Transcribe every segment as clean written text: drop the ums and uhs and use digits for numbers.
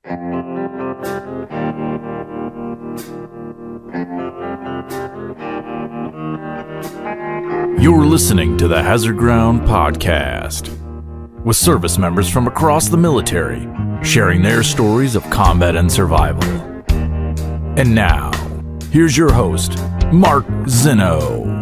You're listening to the Hazard Ground Podcast, with service members from across the military sharing their stories of combat and survival. And now, here's your host, Mark Zinno.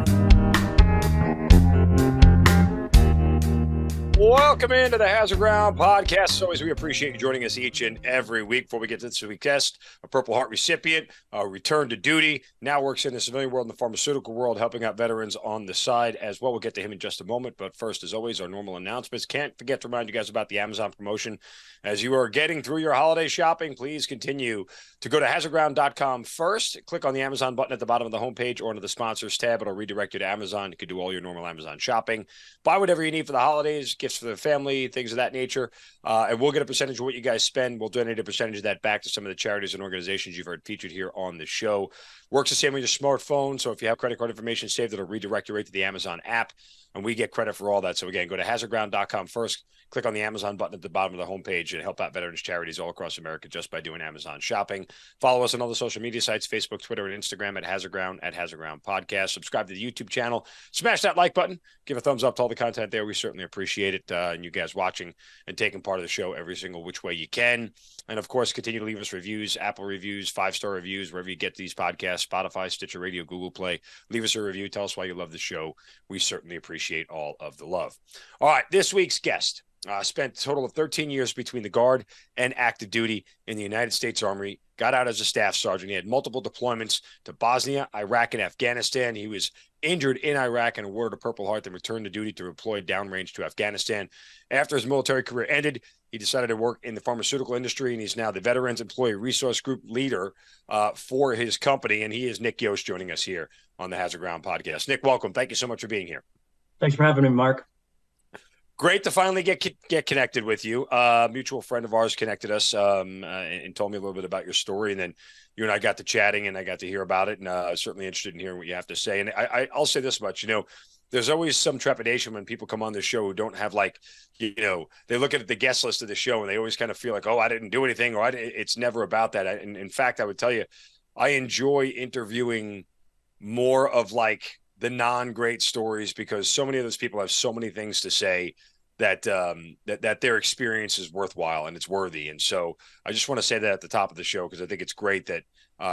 Welcome into the Hazard Ground Podcast. As always, we appreciate you joining us each and every week. Before we get to this week's guest, a Purple Heart recipient, returned to duty, now works in the civilian world and the pharmaceutical world, helping out veterans on the side as well. We'll get to him in just a moment. But first, as always, our normal announcements. Can't forget to remind you guys about the Amazon promotion. As you are getting through your holiday shopping, please continue to go to hazardground.com first. Click on the Amazon button at the bottom of the homepage or under the sponsors tab. It'll redirect you to Amazon. You can do all your normal Amazon shopping. Buy whatever you need for the holidays, gifts for the family, things of that nature. And we'll get a percentage of what you guys spend. We'll donate a percentage of that back to some of the charities and organizations you've heard featured here on the show. Works the same with your smartphone. So if you have credit card information saved, it'll redirect you right to the Amazon app. And we get credit for all that. So again, go to hazardground.com first. Click on the Amazon button at the bottom of the homepage and help out veterans charities all across America just by doing Amazon shopping. Follow us on all the social media sites, Facebook, Twitter, and Instagram at HazardGround Podcast. Subscribe to the YouTube channel. Smash that like button. Give a thumbs up to all the content there. We certainly appreciate it. And you guys watching and taking part of the show every single which way you can. And of course, continue to leave us reviews, Apple reviews, 5-star reviews, wherever you get these podcasts, Spotify, Stitcher Radio, Google Play. Leave us a review. Tell us why you love the show. We certainly appreciate all of the love. All right, this week's guest. Spent a total of 13 years between the Guard and active duty in the United States Army. Got out as a staff sergeant. He had multiple deployments to Bosnia, Iraq, and Afghanistan. He was injured in Iraq and awarded a Purple Heart, then returned to duty to deploy downrange to Afghanistan. After his military career ended, he decided to work in the pharmaceutical industry, and he's now the Veterans Employee Resource Group leader for his company. And he is Nick Yost joining us here on the Hazard Ground Podcast. Nick, welcome. Thank you so much for being here. Thanks for having me, Mark. Great to finally get connected with you. Mutual friend of ours connected us and told me a little bit about your story. And then you and I got to chatting and I got to hear about it. And I was certainly interested in hearing what you have to say. And I'll say this much, there's always some trepidation when people come on the show who don't have they look at the guest list of the show and they always kind of feel like, oh, I didn't do anything, or it's never about that. And in fact, I would tell you, I enjoy interviewing more of the non-great stories, because so many of those people have so many things to say that that their experience is worthwhile and it's worthy. And so I just want to say that at the top of the show, because I think it's great that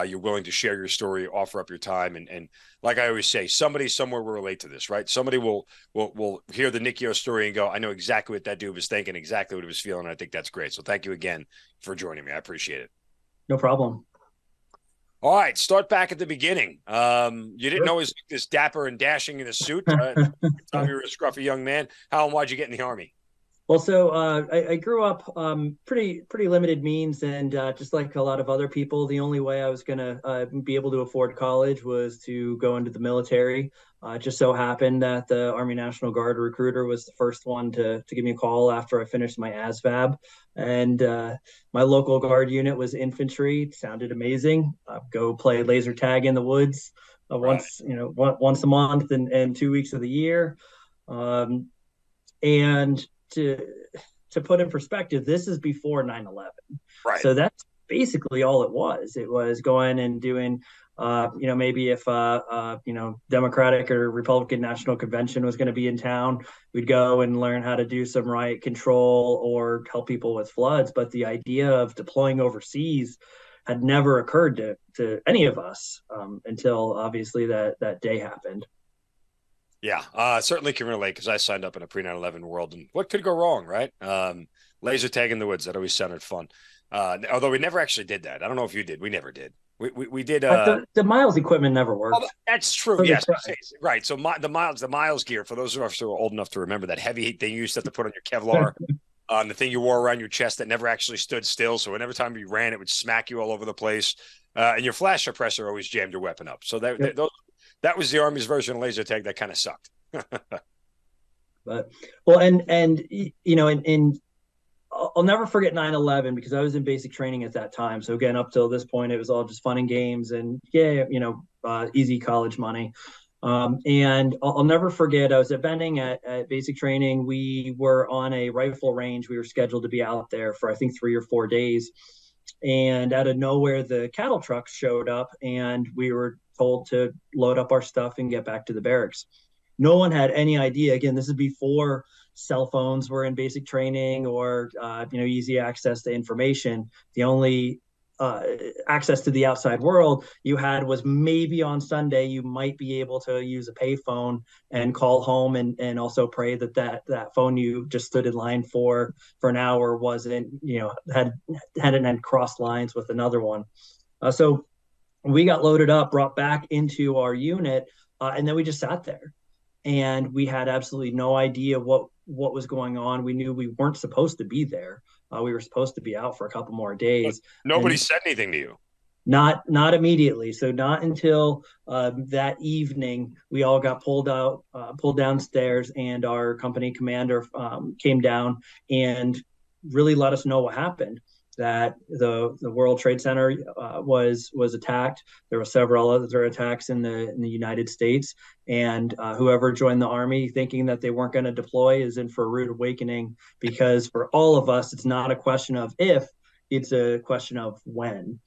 you're willing to share your story, offer up your time. And like I always say, somebody somewhere will relate to this, right? Somebody will hear the Nick Yost story and go, I know exactly what that dude was thinking, exactly what he was feeling. And I think that's great. So thank you again for joining me. I appreciate it. No problem. All right, start back at the beginning. You didn't always look this dapper and dashing in a suit. Time you were a scruffy young man. How and why'd you get in the Army? Well, so I grew up pretty limited means, and just like a lot of other people, the only way I was going to be able to afford college was to go into the military. It just so happened that the Army National Guard recruiter was the first one to give me a call after I finished my ASVAB. And my local Guard unit was infantry. It sounded amazing. Go play laser tag in the woods once a month and 2 weeks of the year. And to put in perspective, this is before 9/11. Right. So that's basically all it was. It was going and doing, maybe if, Democratic or Republican National Convention was going to be in town, we'd go and learn how to do some riot control or help people with floods. But the idea of deploying overseas had never occurred to any of us until obviously that day happened. Yeah, certainly can relate, because I signed up in a pre-9/11 world, and what could go wrong, right? Laser tag in the woods, that always sounded fun. Although we never actually did that. I don't know if you did. We never did. We did. The Miles equipment never worked. Well, that's true. Yes, right. So the Miles gear, for those of us who are old enough to remember, that heavy thing you used to have to put on your Kevlar, the thing you wore around your chest that never actually stood still. So whenever time you ran, it would smack you all over the place. And your flash suppressor always jammed your weapon up. So that was the Army's version of laser tag that kind of sucked. But I'll never forget 9/11, because I was in basic training at that time. So again, up till this point, it was all just fun and games and easy college money. And I'll never forget, I was at Benning at basic training. We were on a rifle range. We were scheduled to be out there for, I think, 3 or 4 days. And out of nowhere, the cattle trucks showed up, and we were told to load up our stuff and get back to the barracks. No one had any idea. Again, this is before cell phones were in basic training or easy access to information. The only access to the outside world you had was maybe on Sunday you might be able to use a payphone and call home and also pray that phone you just stood in line for an hour wasn't hadn't had crossed lines with another one. So we got loaded up, brought back into our unit, and then we just sat there, and we had absolutely no idea what was going on. We knew we weren't supposed to be there. We were supposed to be out for a couple more days. But nobody said anything to you. Not immediately. So not until that evening, we all got pulled downstairs, and our company commander came down and really let us know what happened. That the World Trade Center was attacked. There were several other attacks in the United States, and whoever joined the army thinking that they weren't going to deploy is in for a rude awakening, because for all of us, it's not a question of if, it's a question of when.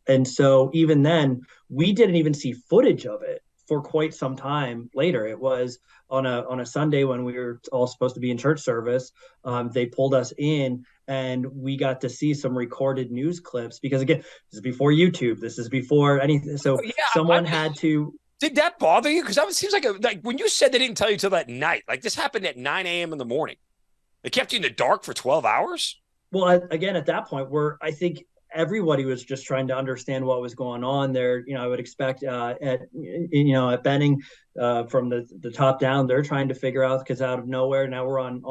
And so even then, we didn't even see footage of it for quite some time later. It was on a Sunday when we were all supposed to be in church service. They pulled us in, and we got to see some recorded news clips, because again, this is before YouTube. This is before anything. So someone had to. Did that bother you? Because it seems like when you said they didn't tell you till that night, like this happened at 9 a.m. in the morning. They kept you in the dark for 12 hours? Well, again, at that point, I think everybody was just trying to understand what was going on there. I would expect at Benning, from the top down, they're trying to figure out, because out of nowhere now we're on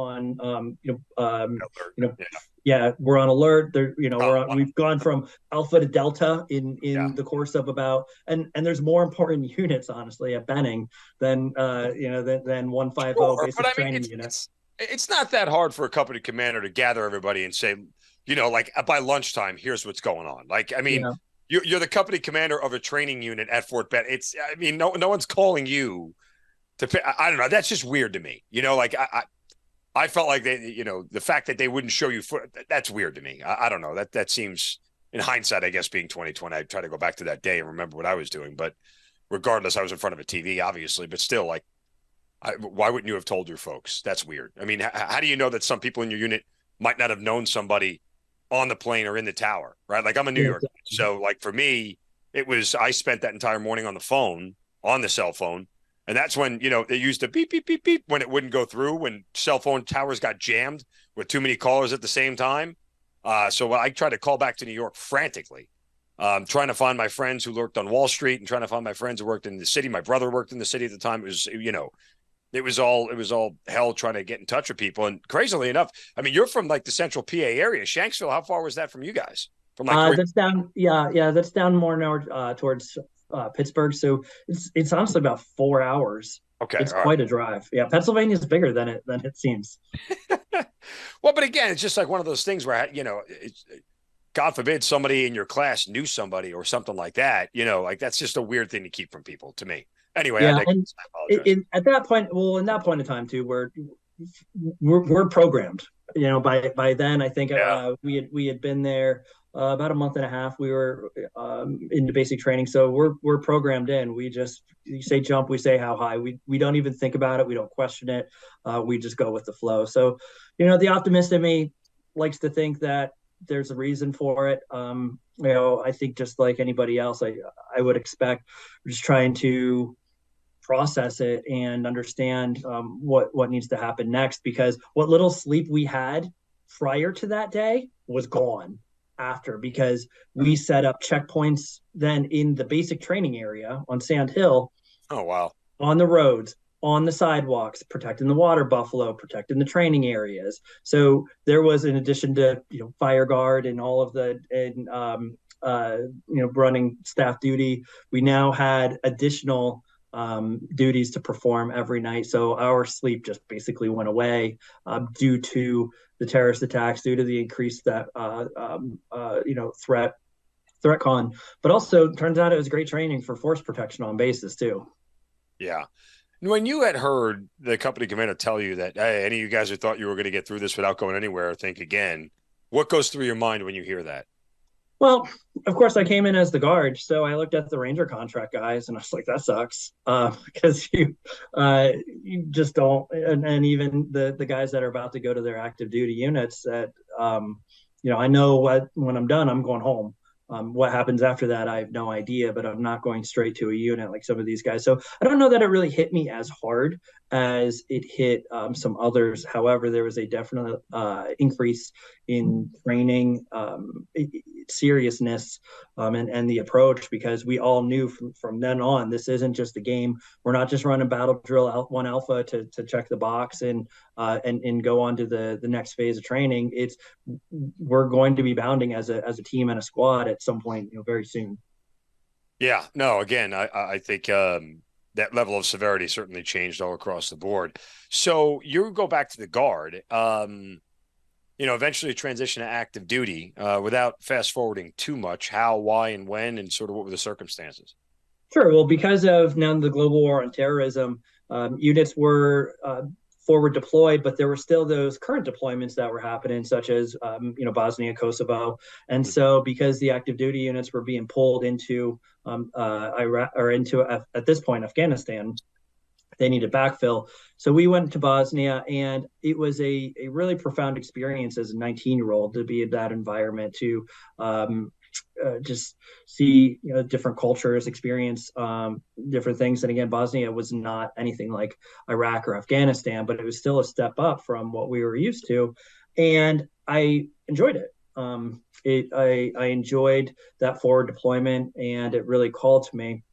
we're on alert. We've gone from Alpha to Delta in the course of about, and there's more important units honestly at Benning than 150 basic training units. It's not that hard for a company commander to gather everybody and say, like by lunchtime, here's what's going on. Like, I mean, you're the company commander of a training unit at Fort Benning. No one's calling you to, I don't know. That's just weird to me. I felt like they, the fact that they wouldn't show you that's weird to me. I don't know. That seems, in hindsight, I guess being 2020, I try to go back to that day and remember what I was doing. But regardless, I was in front of a TV, obviously, but still, like, why wouldn't you have told your folks? That's weird. I mean, how do you know that some people in your unit might not have known somebody on the plane or in the tower, right? Like, I'm a New York, so like for me, I spent that entire morning on the phone, on the cell phone. And that's when, they used to beep, beep, beep, beep when it wouldn't go through, when cell phone towers got jammed with too many callers at the same time. So I tried to call back to New York frantically, trying to find my friends who worked on Wall Street and trying to find my friends who worked in the city. My brother worked in the city at the time. It was all hell trying to get in touch with people. And crazily enough, I mean, you're from like the central PA area, Shanksville. How far was that from you guys? From like that's down. Yeah. That's down more north towards Pittsburgh. So it's honestly about 4 hours. Okay. It's quite a drive. Yeah. Pennsylvania is bigger than it seems. Well, but again, it's just like one of those things where, God forbid somebody in your class knew somebody or something like that, like that's just a weird thing to keep from people, to me. Anyway, yeah, at that point, in that point in time too, we're programmed. By then, I think we had been there about a month and a half. We were into basic training, so we're programmed in. You say jump, we say how high. We don't even think about it. We don't question it. We just go with the flow. So, the optimist in me likes to think that there's a reason for it. I think just like anybody else, I would expect we're just trying to process it and understand what needs to happen next, because what little sleep we had prior to that day was gone after, because we set up checkpoints then in the basic training area on Sand Hill. Oh, wow. On the roads, on the sidewalks, protecting the water buffalo, protecting the training areas. So there was, in addition to fire guard and all of the running staff duty, we now had additional duties to perform every night. So our sleep just basically went away due to the terrorist attacks, due to the increased threat con. But also, turns out it was great training for force protection on bases too. Yeah. When you had heard the company commander tell you that, hey, any of you guys who thought you were going to get through this without going anywhere, think again, what goes through your mind when you hear that? Well, of course, I came in as the guard, so I looked at the Ranger contract guys, and I was like, "That sucks," because you just don't, and even the guys that are about to go to their active duty units, that I know what when I'm done, I'm going home. What happens after that, I have no idea, but I'm not going straight to a unit like some of these guys. So I don't know that it really hit me as hard as it hit some others. However, there was a definite increase in training, seriousness, and the approach, because we all knew from then on, this isn't just a game. We're not just running battle drill 1 alpha to check the box and go on to the next phase of training. We're going to be bounding as a team and a squad at some point, very soon. Yeah, no, again, I think that level of severity certainly changed all across the board. So you go back to the guard, eventually transition to active duty, without fast forwarding too much. How, why, and when, and sort of what were the circumstances? Sure. Well, because of now the global war on terrorism, units were forward deployed, but there were still those current deployments that were happening, such as Bosnia, Kosovo, and so because the active duty units were being pulled into Iraq, or into at this point Afghanistan, they needed backfill. So we went to Bosnia, and it was a really profound experience as a 19-year-old to be in that environment, to just see different cultures, experience different things. And again, Bosnia was not anything like Iraq or Afghanistan, but it was still a step up from what we were used to, and I enjoyed it. I enjoyed that forward deployment, and it really called to me.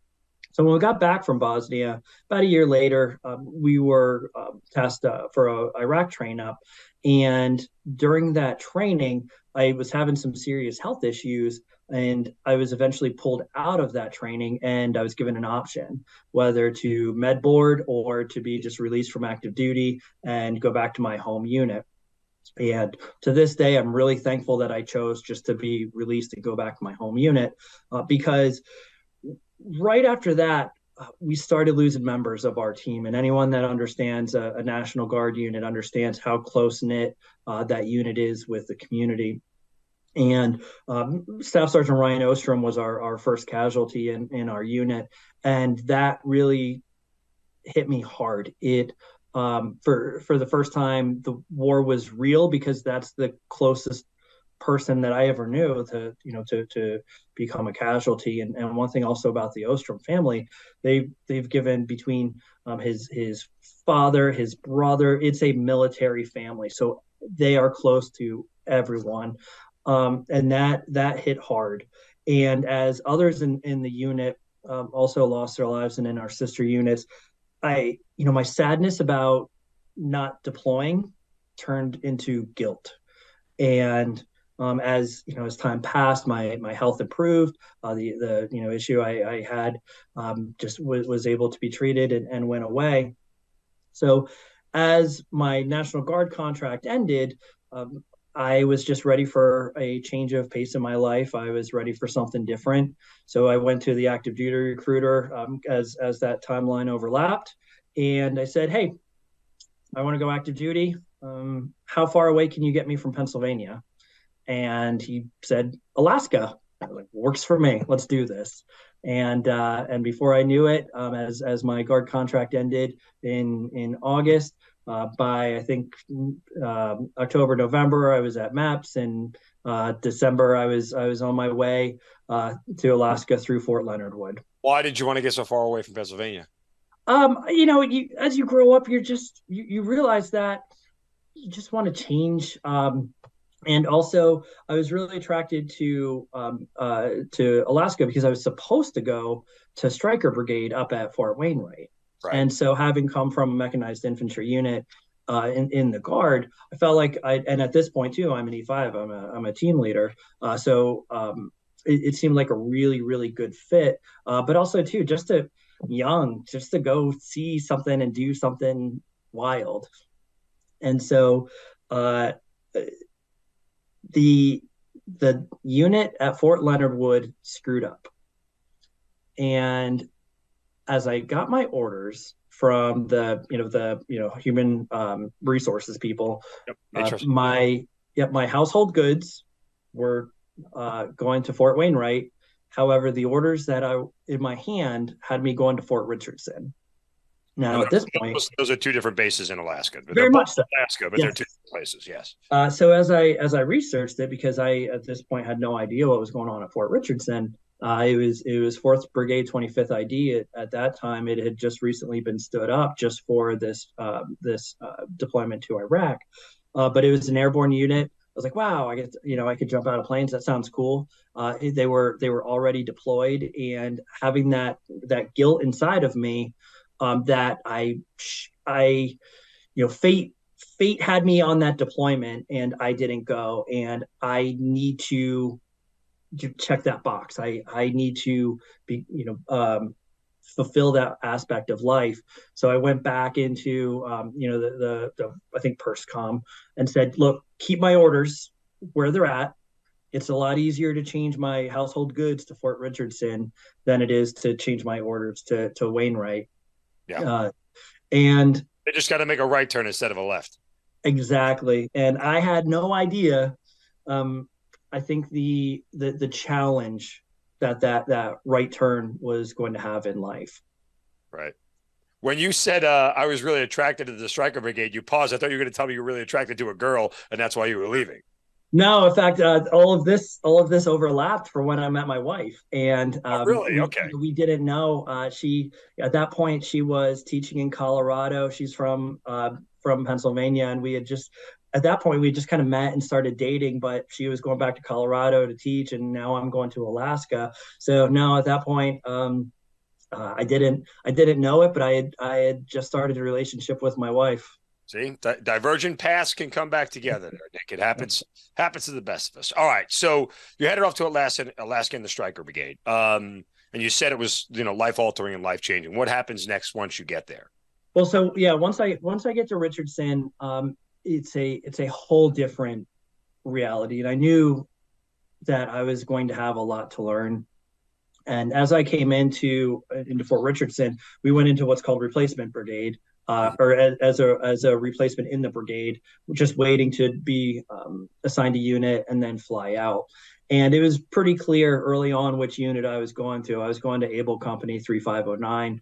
So when we got back from Bosnia, about a year later, we were tasked for a Iraq train up. And during that training, I was having some serious health issues, and I was eventually pulled out of that training, and I was given an option whether to med board or to be just released from active duty and go back to my home unit. And to this day, I'm really thankful that I chose just to be released and go back to my home unit, because right after that, we started losing members of our team. And anyone that understands a National Guard unit understands how close knit that unit is with the community. And Staff Sergeant Ryan Ostrom was our first casualty in our unit. And that really hit me hard. It for the first time, the war was real, because that's the closest person that I ever knew to become a casualty. And one thing also about the Ostrom family, they've given between his father, his brother, it's a military family, so they are close to everyone, and that hit hard. And as others in the unit also lost their lives, and in our sister units, my sadness about not deploying turned into guilt. And as time passed, my health improved. The issue I had just was able to be treated and went away. So as my National Guard contract ended, I was just ready for a change of pace in my life. I was ready for something different. So I went to the active duty recruiter as that timeline overlapped, and I said, "Hey, I want to go active duty. How far away can you get me from Pennsylvania?" And he said, "Alaska." I was like, "Works for me. Let's do this." And before I knew it, as my guard contract ended in August, by I think October, November, I was at MAPS, and December I was on my way to Alaska through Fort Leonard Wood. Why did you want to get so far away from Pennsylvania? As you grow up, you realize that you just want to change. And also, I was really attracted to Alaska because I was supposed to go to Striker Brigade up at Fort Wainwright. Right. And so, having come from a mechanized infantry unit in the Guard, I felt like and at this point too, I'm an E5. I'm a team leader. So it seemed like a really, really good fit. But also too, just to go see something and do something wild. And so the unit at Fort Leonard Wood screwed up. And as I got my orders from the human resources people, my household goods were going to Fort Wainwright. However, the orders that I in my hand had me going to Fort Richardson. Now, at this point, those are two different bases in Alaska. Very much so. Alaska, but they're two different places. Yes. So as I researched it, because I at this point had no idea what was going on at Fort Richardson. It was 4th Brigade 25th ID. At that time, it had just recently been stood up just for this deployment to Iraq. But it was an airborne unit. I was like, wow, I could jump out of planes. That sounds cool. They were already deployed, and having that guilt inside of me, that fate had me on that deployment and I didn't go, and I need to check that box. I need to be, fulfill that aspect of life. So I went back into, the I think PERSCOM and said, look, keep my orders where they're at. It's a lot easier to change my household goods to Fort Richardson than it is to change my orders to Wainwright. Yeah. And they just got to make a right turn instead of a left. Exactly. And I had no idea. I think the challenge that right turn was going to have in life. Right. When you said I was really attracted to the Striker Brigade, you paused. I thought you were going to tell me you were really attracted to a girl, and that's why you were leaving. No, in fact, all of this overlapped for when I met my wife, and really, okay. We didn't know. She at that point she was teaching in Colorado. She's from Pennsylvania, and we had just kind of met and started dating. But she was going back to Colorado to teach, and now I'm going to Alaska. So no, at that point, I didn't know it, but I had just started a relationship with my wife. See, divergent paths can come back together there, Nick. It happens to the best of us. All right. So you headed off to Alaska in the Striker Brigade. And you said it was, life altering and life changing. What happens next once you get there? Well, so yeah, once I get to Richardson, it's a whole different reality. And I knew that I was going to have a lot to learn. And as I came into Fort Richardson, we went into what's called replacement brigade. Or as a replacement in the brigade, just waiting to be assigned a unit and then fly out. And it was pretty clear early on which unit I was going to. I was going to Able Company 3509.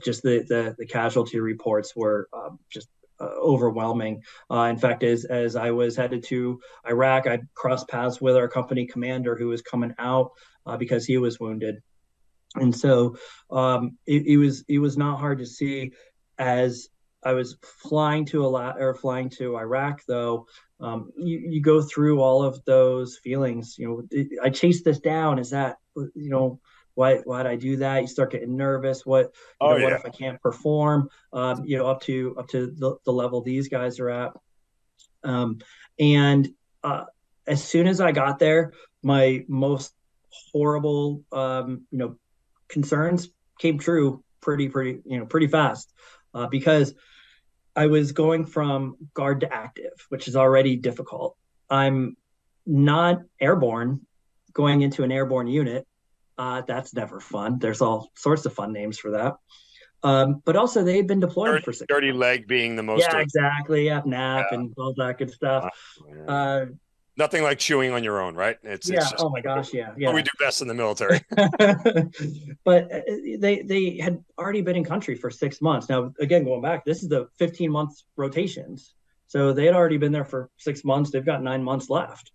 Just the casualty reports were just overwhelming. In fact, as I was headed to Iraq, I crossed paths with our company commander who was coming out because he was wounded. And so it was not hard to see. As I was flying to Iraq, though, you go through all of those feelings. I chased this down. Is that, why'd I do that? You start getting nervous. What if I can't perform? Up to the level these guys are at. And as soon as I got there, my most horrible, concerns came true pretty fast. Because I was going from guard to active, which is already difficult. I'm not airborne going into an airborne unit. That's never fun. There's all sorts of fun names for that. But also they had been deployed for 6 dirty months. Leg being the most. Yeah, exactly. Yeah, nap and all that good stuff. Nothing like chewing on your own, right? It's just, oh my gosh, yeah. What we do best in the military. But they had already been in country for 6 months. Now, again, going back, this is the 15-month rotations. So they had already been there for 6 months. They've got 9 months left.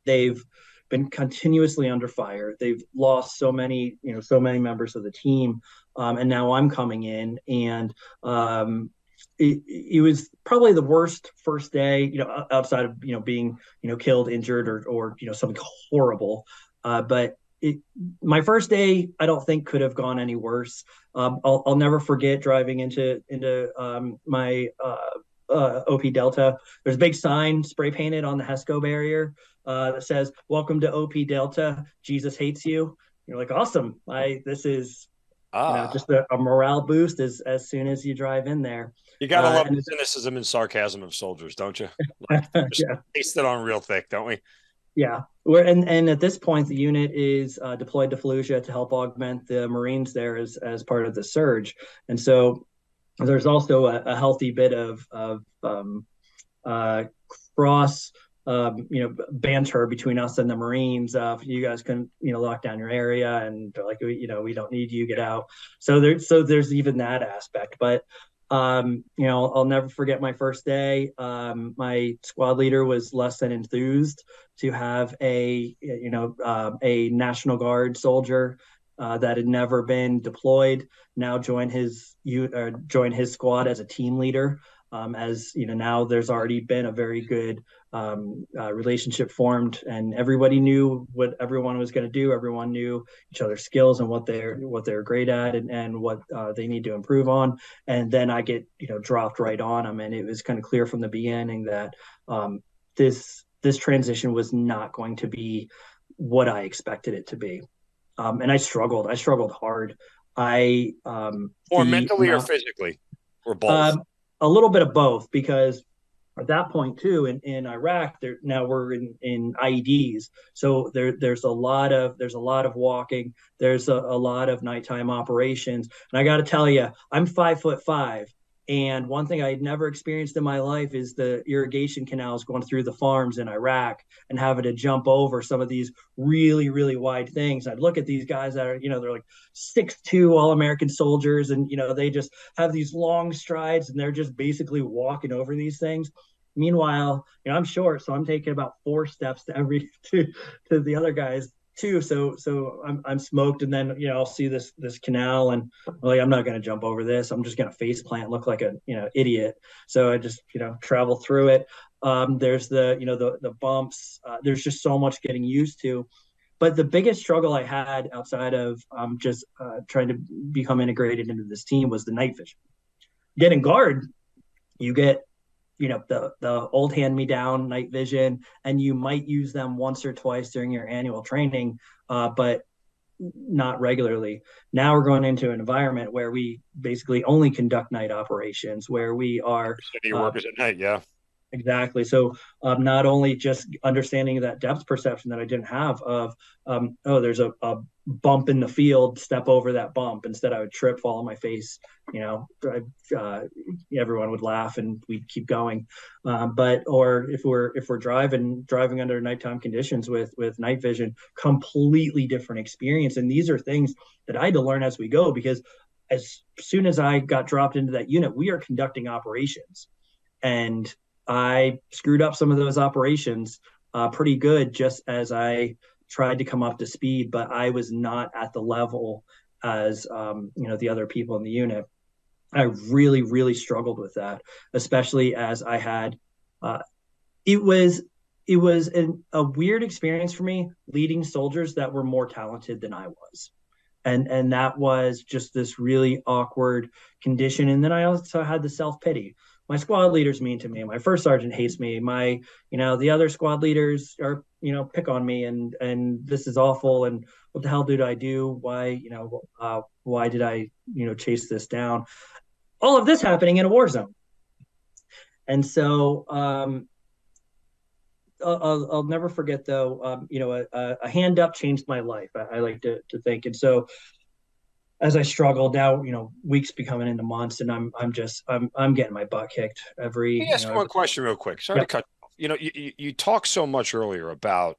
They've been continuously under fire. They've lost so many members of the team. And now I'm coming in, and it was probably the worst first day, outside of, being, killed, injured, or something horrible. But my first day, I don't think could have gone any worse. I'll never forget driving into my OP Delta. There's a big sign spray painted on the HESCO barrier that says, "Welcome to OP Delta. Jesus hates you." You're like, awesome. This is just a morale boost as soon as you drive in there. You gotta love the cynicism and sarcasm of soldiers, don't you? Taste it on real thick, don't we? Yeah. And at this point, the unit is deployed to Fallujah to help augment the Marines there as part of the surge. And so there's also a healthy bit of cross banter between us and the Marines. You guys can, lock down your area, and they're like, we don't need you, get out. So there's even that aspect. But I'll never forget my first day. My squad leader was less than enthused to have a National Guard soldier that had never been deployed now join his squad as a team leader. As now there's already been a very good relationship formed, and everybody knew what everyone was going to do. Everyone knew each other's skills and what they're great at, and what they need to improve on. And then I get dropped right on them, and it was kind of clear from the beginning that this transition was not going to be what I expected it to be. And I struggled hard. Or mentally or physically, or both. A little bit of both, because at that point too, in Iraq, now we're in IEDs, so there's a lot of walking, there's a lot of nighttime operations, and I got to tell you, I'm 5'5", and one thing I had never experienced in my life is the irrigation canals going through the farms in Iraq and having to jump over some of these really, really wide things. I'd look at these guys that are, they're like 6'2" all-American soldiers, and, they just have these long strides, and they're just basically walking over these things. Meanwhile, I'm short, so I'm taking about 4 steps to the other guys too. So I'm smoked, and then I'll see this canal, and I'm not going to jump over this. I'm just going to face plant, look like a idiot. So I just travel through it. There's the bumps. There's just so much getting used to. But the biggest struggle I had outside of just trying to become integrated into this team was the night vision. Getting guard, you get the old hand-me-down night vision, and you might use them once or twice during your annual training, but not regularly. Now we're going into an environment where we basically only conduct night operations, where we are your workers at night. Yeah, exactly. So not only just understanding that depth perception that I didn't have of, there's a bump in the field, step over that bump. Instead, I would trip, fall on my face. Everyone would laugh, and we'd keep going. Or if we're driving under nighttime conditions with night vision, completely different experience. And these are things that I had to learn as we go, because as soon as I got dropped into that unit, we are conducting operations, and I screwed up some of those operations pretty good, just as I tried to come up to speed, but I was not at the level as the other people in the unit. I really, really struggled with that, especially as I had it was a weird experience for me leading soldiers that were more talented than I was. And that was just this really awkward condition. And then I also had the self-pity. My squad leader's mean to me. My first sergeant hates me. The other squad leaders are, pick on me, and this is awful. And what the hell did I do? Why did I, chase this down? All of this happening in a war zone. And so, I'll never forget though, a hand up changed my life. I like to think. And so, as I struggled now, weeks becoming into months, and I'm getting my butt kicked every. Let me ask one question real quick. Sorry to cut you off. You talked so much earlier about,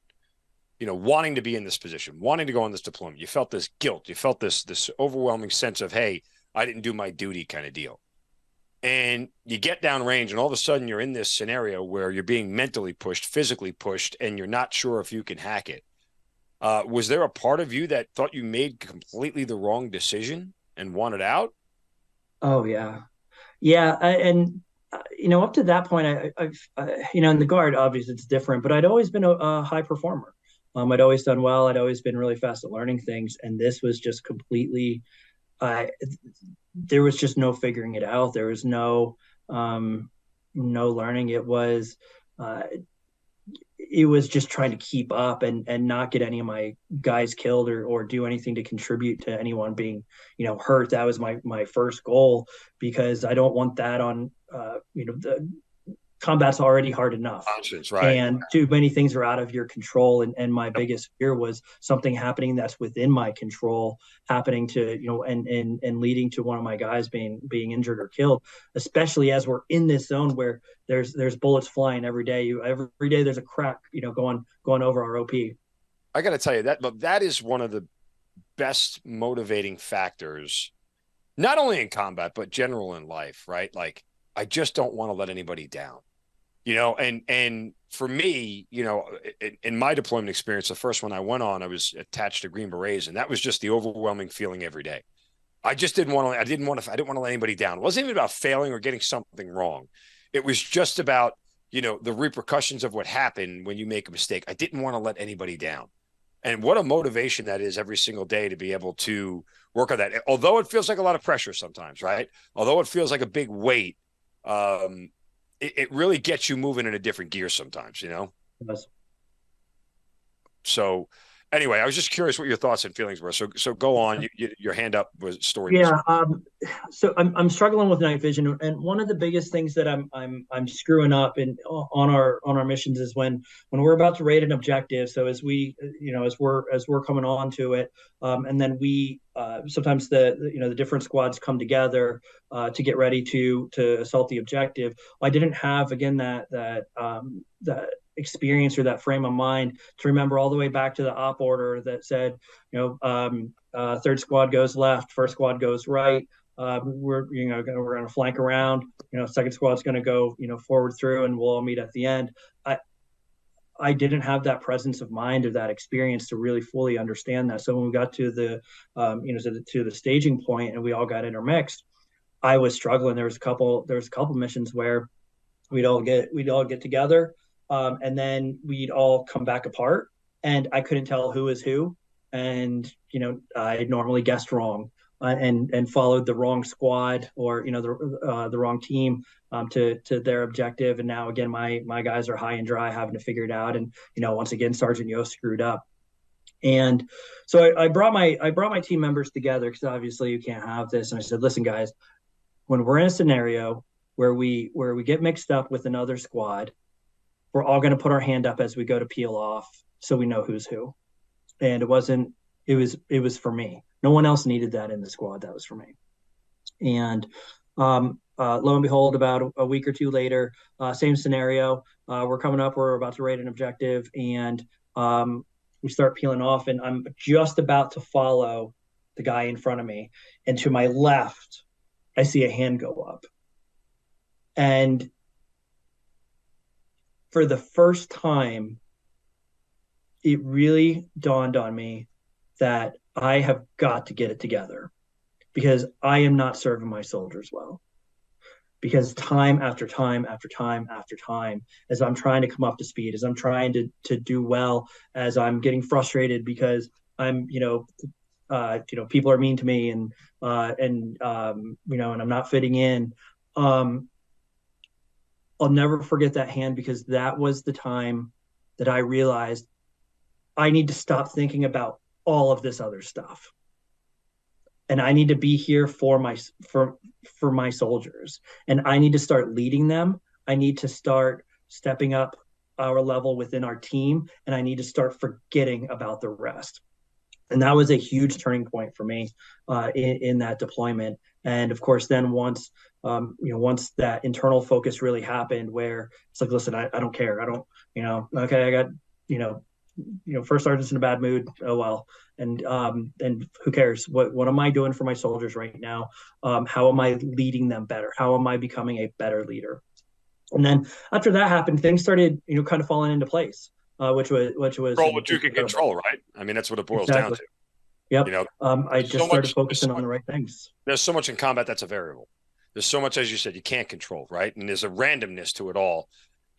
wanting to be in this position, wanting to go on this deployment. You felt this guilt. You felt this overwhelming sense of, hey, I didn't do my duty kind of deal. And you get downrange, and all of a sudden you're in this scenario where you're being mentally pushed, physically pushed, and you're not sure if you can hack it. Was there a part of you that thought you made completely the wrong decision and wanted out? Oh yeah. Yeah. Up to that point, I've in the Guard, obviously it's different, but I'd always been a high performer. I'd always done well. I'd always been really fast at learning things. And this was just completely, there was just no figuring it out. There was no learning. It was just trying to keep up and not get any of my guys killed or do anything to contribute to anyone being, hurt. That was my first goal, because I don't want that on, combat's already hard enough. Conscience, right. And too many things are out of your control. And my biggest fear was something happening that's within my control happening to, and leading to one of my guys being injured or killed, especially as we're in this zone where there's bullets flying every day. Every day there's a crack, going over our OP. I got to tell you that is one of the best motivating factors, not only in combat, but general in life, right? Like, I just don't want to let anybody down, and for me, in my deployment experience, the first one I went on, I was attached to Green Berets, and that was just the overwhelming feeling every day. I didn't want to let anybody down. It wasn't even about failing or getting something wrong. It was just about, the repercussions of what happened when you make a mistake. I didn't want to let anybody down. And what a motivation that is every single day to be able to work on that. Although it feels like a lot of pressure sometimes, right? Although it feels like a big weight, it really gets you moving in a different gear sometimes, Yes. So anyway, I was just curious what your thoughts and feelings were. So go on. Your hand up was story. Yeah. So I'm struggling with night vision, and one of the biggest things that I'm screwing up on our missions is when we're about to raid an objective. So as we're coming on to it, and then we sometimes the different squads come together to get ready to assault the objective. I didn't have, again, that experience or that frame of mind to remember all the way back to the op order that said, third squad goes left, first squad goes right. We're going to flank around. Second squad's going to go forward through, and we'll all meet at the end. I didn't have that presence of mind or that experience to really fully understand that. So when we got to the to the staging point and we all got intermixed, I was struggling. There was a couple missions where we'd all get together, and then we'd all come back apart, and I couldn't tell who was who, and I normally guessed wrong, and followed the wrong squad or the wrong team to their objective, and now again my guys are high and dry having to figure it out, and once again Sergeant Yost screwed up. And so I brought my team members together, because obviously you can't have this, and I said, listen guys, when we're in a scenario where we get mixed up with another squad, we're all going to put our hand up as we go to peel off, so we know who's who. And it was for me. No one else needed that in the squad. That was for me. And lo and behold, about a week or two later, same scenario. We're coming up. We're about to raid an objective, and we start peeling off. And I'm just about to follow the guy in front of me, and to my left, I see a hand go up. And for the first time, it really dawned on me that I have got to get it together, because I am not serving my soldiers well. Because time after time after time after time, as I'm trying to come up to speed, as I'm trying to do well, as I'm getting frustrated because I'm, people are mean to me, and and I'm not fitting in. I'll never forget that hand, because that was the time that I realized I need to stop thinking about all of this other stuff, and I need to be here for my soldiers, and I need to start leading them. I need to start stepping up our level within our team, and I need to start forgetting about the rest. And that was a huge turning point for me in that deployment. And of course, then once that internal focus really happened, where it's like, listen, I don't care. I don't, okay, I got, first sergeant's in a bad mood. Oh, well. And who cares? What am I doing for my soldiers right now? How am I leading them better? How am I becoming a better leader? And then after that happened, things started, kind of falling into place. Which was control what you can control, right? I mean, that's what it boils down to. Yep. I just started focusing on the right things. There's so much in combat that's a variable. There's so much, as you said, you can't control, right? And there's a randomness to it all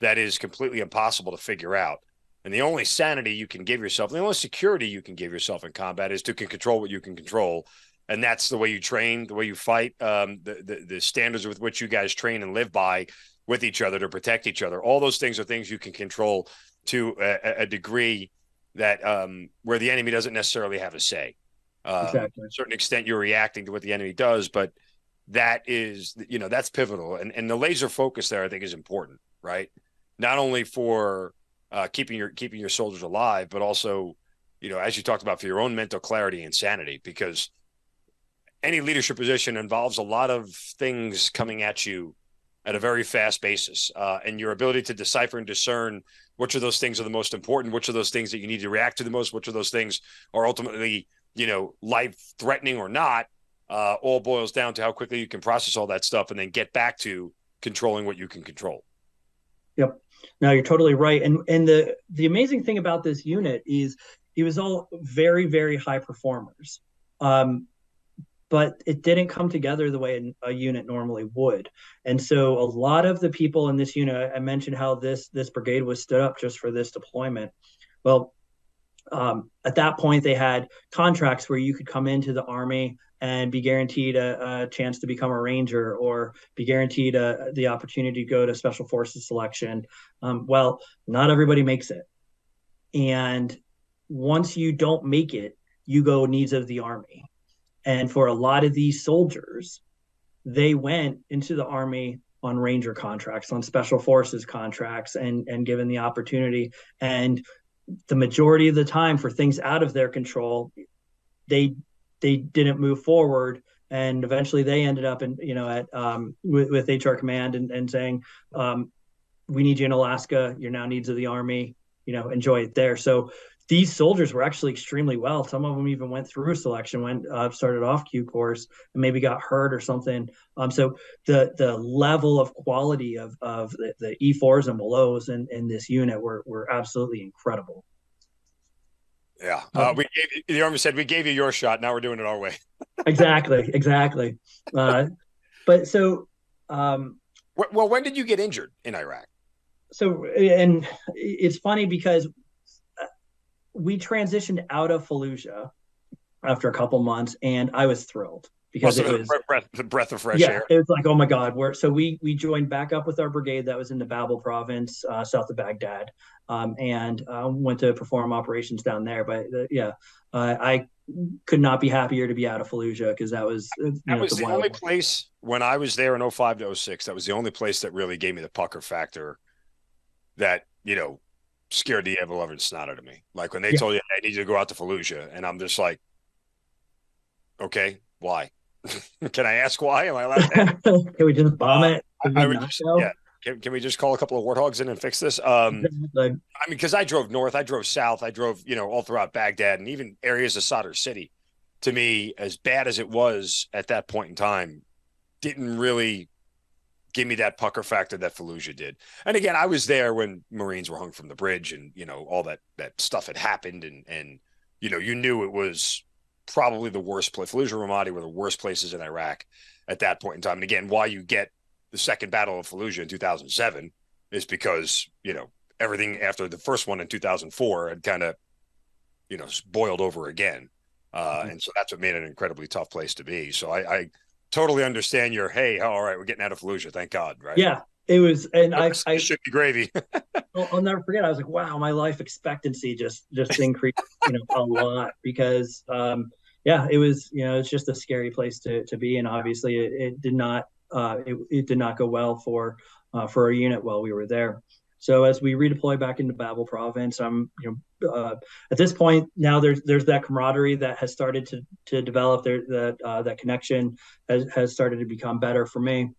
that is completely impossible to figure out. And the only sanity you can give yourself, the only security you can give yourself in combat is to control what you can control. And that's the way you train, the way you fight, the standards with which you guys train and live by with each other to protect each other. All those things are things you can control to a degree that where the enemy doesn't necessarily have a say. Exactly. To a certain extent, you're reacting to what the enemy does, but that is, that's pivotal. And the laser focus there, I think, is important. right? Not only for keeping your soldiers alive, but also, as you talked about, for your own mental clarity and sanity, because any leadership position involves a lot of things coming at you at a very fast basis, and your ability to decipher and discern which of those things are the most important, which of those things that you need to react to the most, which of those things are ultimately, life threatening or not, all boils down to how quickly you can process all that stuff and then get back to controlling what you can control. Yep. No, you're totally right. And the amazing thing about this unit is it was all very, very high performers. But it didn't come together the way a unit normally would. And so a lot of the people in this unit, I mentioned how this brigade was stood up just for this deployment. Well, at that point, they had contracts where you could come into the Army and be guaranteed a chance to become a ranger, or be guaranteed the opportunity to go to special forces selection. Well, not everybody makes it. And once you don't make it, you go needs of the Army. And for a lot of these soldiers, they went into the Army on ranger contracts, on special forces contracts, and given the opportunity. And the majority of the time, for things out of their control, they didn't move forward. And eventually they ended up with HR command and saying, we need you in Alaska. You're now needs of the Army, enjoy it there. So these soldiers were actually extremely well. Some of them even went through selection, started off Q course and maybe got hurt or something. So the level of quality of the E4s and belows in this unit were absolutely incredible. Yeah. The Army said, we gave you your shot. Now we're doing it our way. Exactly. But so. Well, when did you get injured in Iraq? So, and it's funny because we transitioned out of Fallujah after a couple months, and I was thrilled because it was the breath of fresh air. It was like, oh my God. We joined back up with our brigade that was in the Babel province, south of Baghdad, and went to perform operations down there. But I could not be happier to be out of Fallujah, because that was the only place when I was there in 05 to 06. That was the only place that really gave me the pucker factor that, scared the ever-loving snot out of me. Like when they told you, I need you to go out to Fallujah, and I'm just like, okay, why? Can I ask why? Am I allowed to? Can we just bomb it? Can we just call a couple of warthogs in and fix this? Because I drove north, I drove south, I drove, all throughout Baghdad and even areas of Sadr City. To me, as bad as it was at that point in time, didn't really give me that pucker factor that Fallujah did. And again, I was there when Marines were hung from the bridge and, all that stuff had happened. And you knew it was probably the worst place. Fallujah and Ramadi were the worst places in Iraq at that point in time. And again, why you get the second battle of Fallujah in 2007 is because, everything after the first one in 2004 had kind of, boiled over again. And so that's what made it an incredibly tough place to be. So I totally understand your, hey, all right, we're getting out of Fallujah, thank God, right? Yeah, it was, and I should be gravy. I'll never forget. I was like, wow, my life expectancy just increased, a lot, because, it was, it's just a scary place to be, and obviously it did not go well for our unit while we were there. So as we redeploy back into Babel province, at this point now there's that camaraderie that has started to develop. That connection has started to become better for me.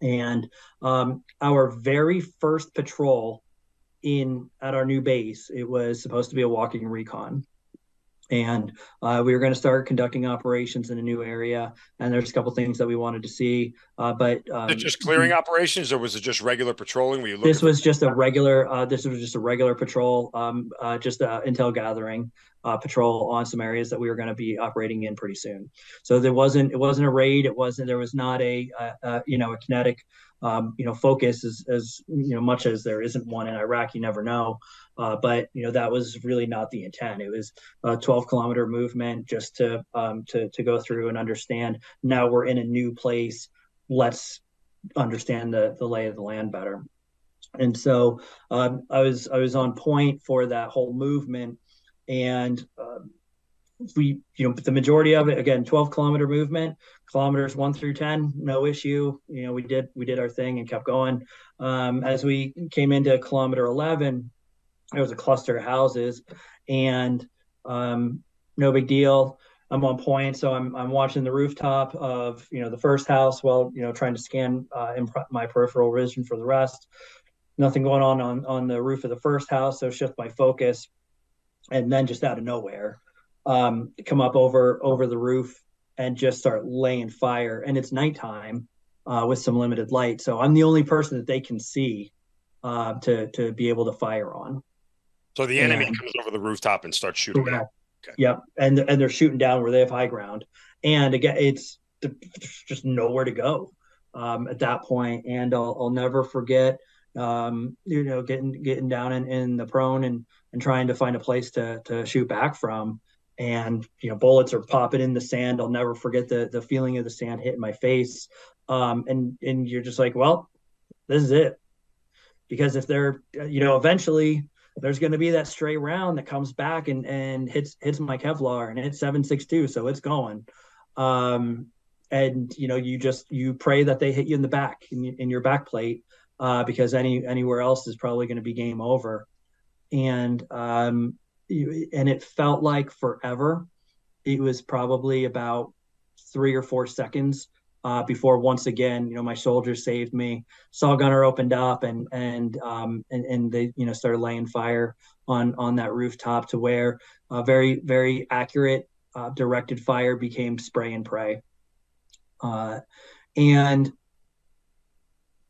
And our very first patrol at our new base, it was supposed to be a walking recon. And we were going to start conducting operations in a new area, and there's a couple things that we wanted to see. But just clearing operations, or was it just regular patrolling? This was just a regular patrol, just intel gathering patrol on some areas that we were going to be operating in pretty soon. So it wasn't a raid. There was not a kinetic focus as much as there isn't one in Iraq. You never know. But that was really not the intent. It was a 12-kilometer movement just to go through and understand. Now we're in a new place. Let's understand the lay of the land better. And so I was on point for that whole movement, and the majority of it, again, 12-kilometer movement, kilometers 1 through 10, no issue. We did our thing and kept going. As we came into kilometer 11, there was a cluster of houses, and no big deal. I'm on point, so I'm watching the rooftop of the first house while trying to scan my peripheral vision for the rest. Nothing going on the roof of the first house, so shift my focus, and then just out of nowhere, come up over the roof and just start laying fire. And it's nighttime with some limited light, so I'm the only person that they can see to be able to fire on. So the enemy comes over the rooftop and starts shooting. Correct. Okay. Yep, and they're shooting down where they have high ground, and again, it's just nowhere to go at that point. And I'll never forget, getting down in the prone and trying to find a place to shoot back from, and bullets are popping in the sand. I'll never forget the feeling of the sand hitting my face, and you're just like, well, this is it, because if they're eventually there's going to be that stray round that comes back and hits my Kevlar, and it's 7.62, so it's going. And you pray that they hit you in the back, in your back plate, because anywhere else is probably going to be game over. And it felt like forever. It was probably about 3 or 4 seconds before once again, my soldiers saved me. Saw gunner opened up and they started laying fire on that rooftop, to where very, very accurate directed fire became spray and pray. And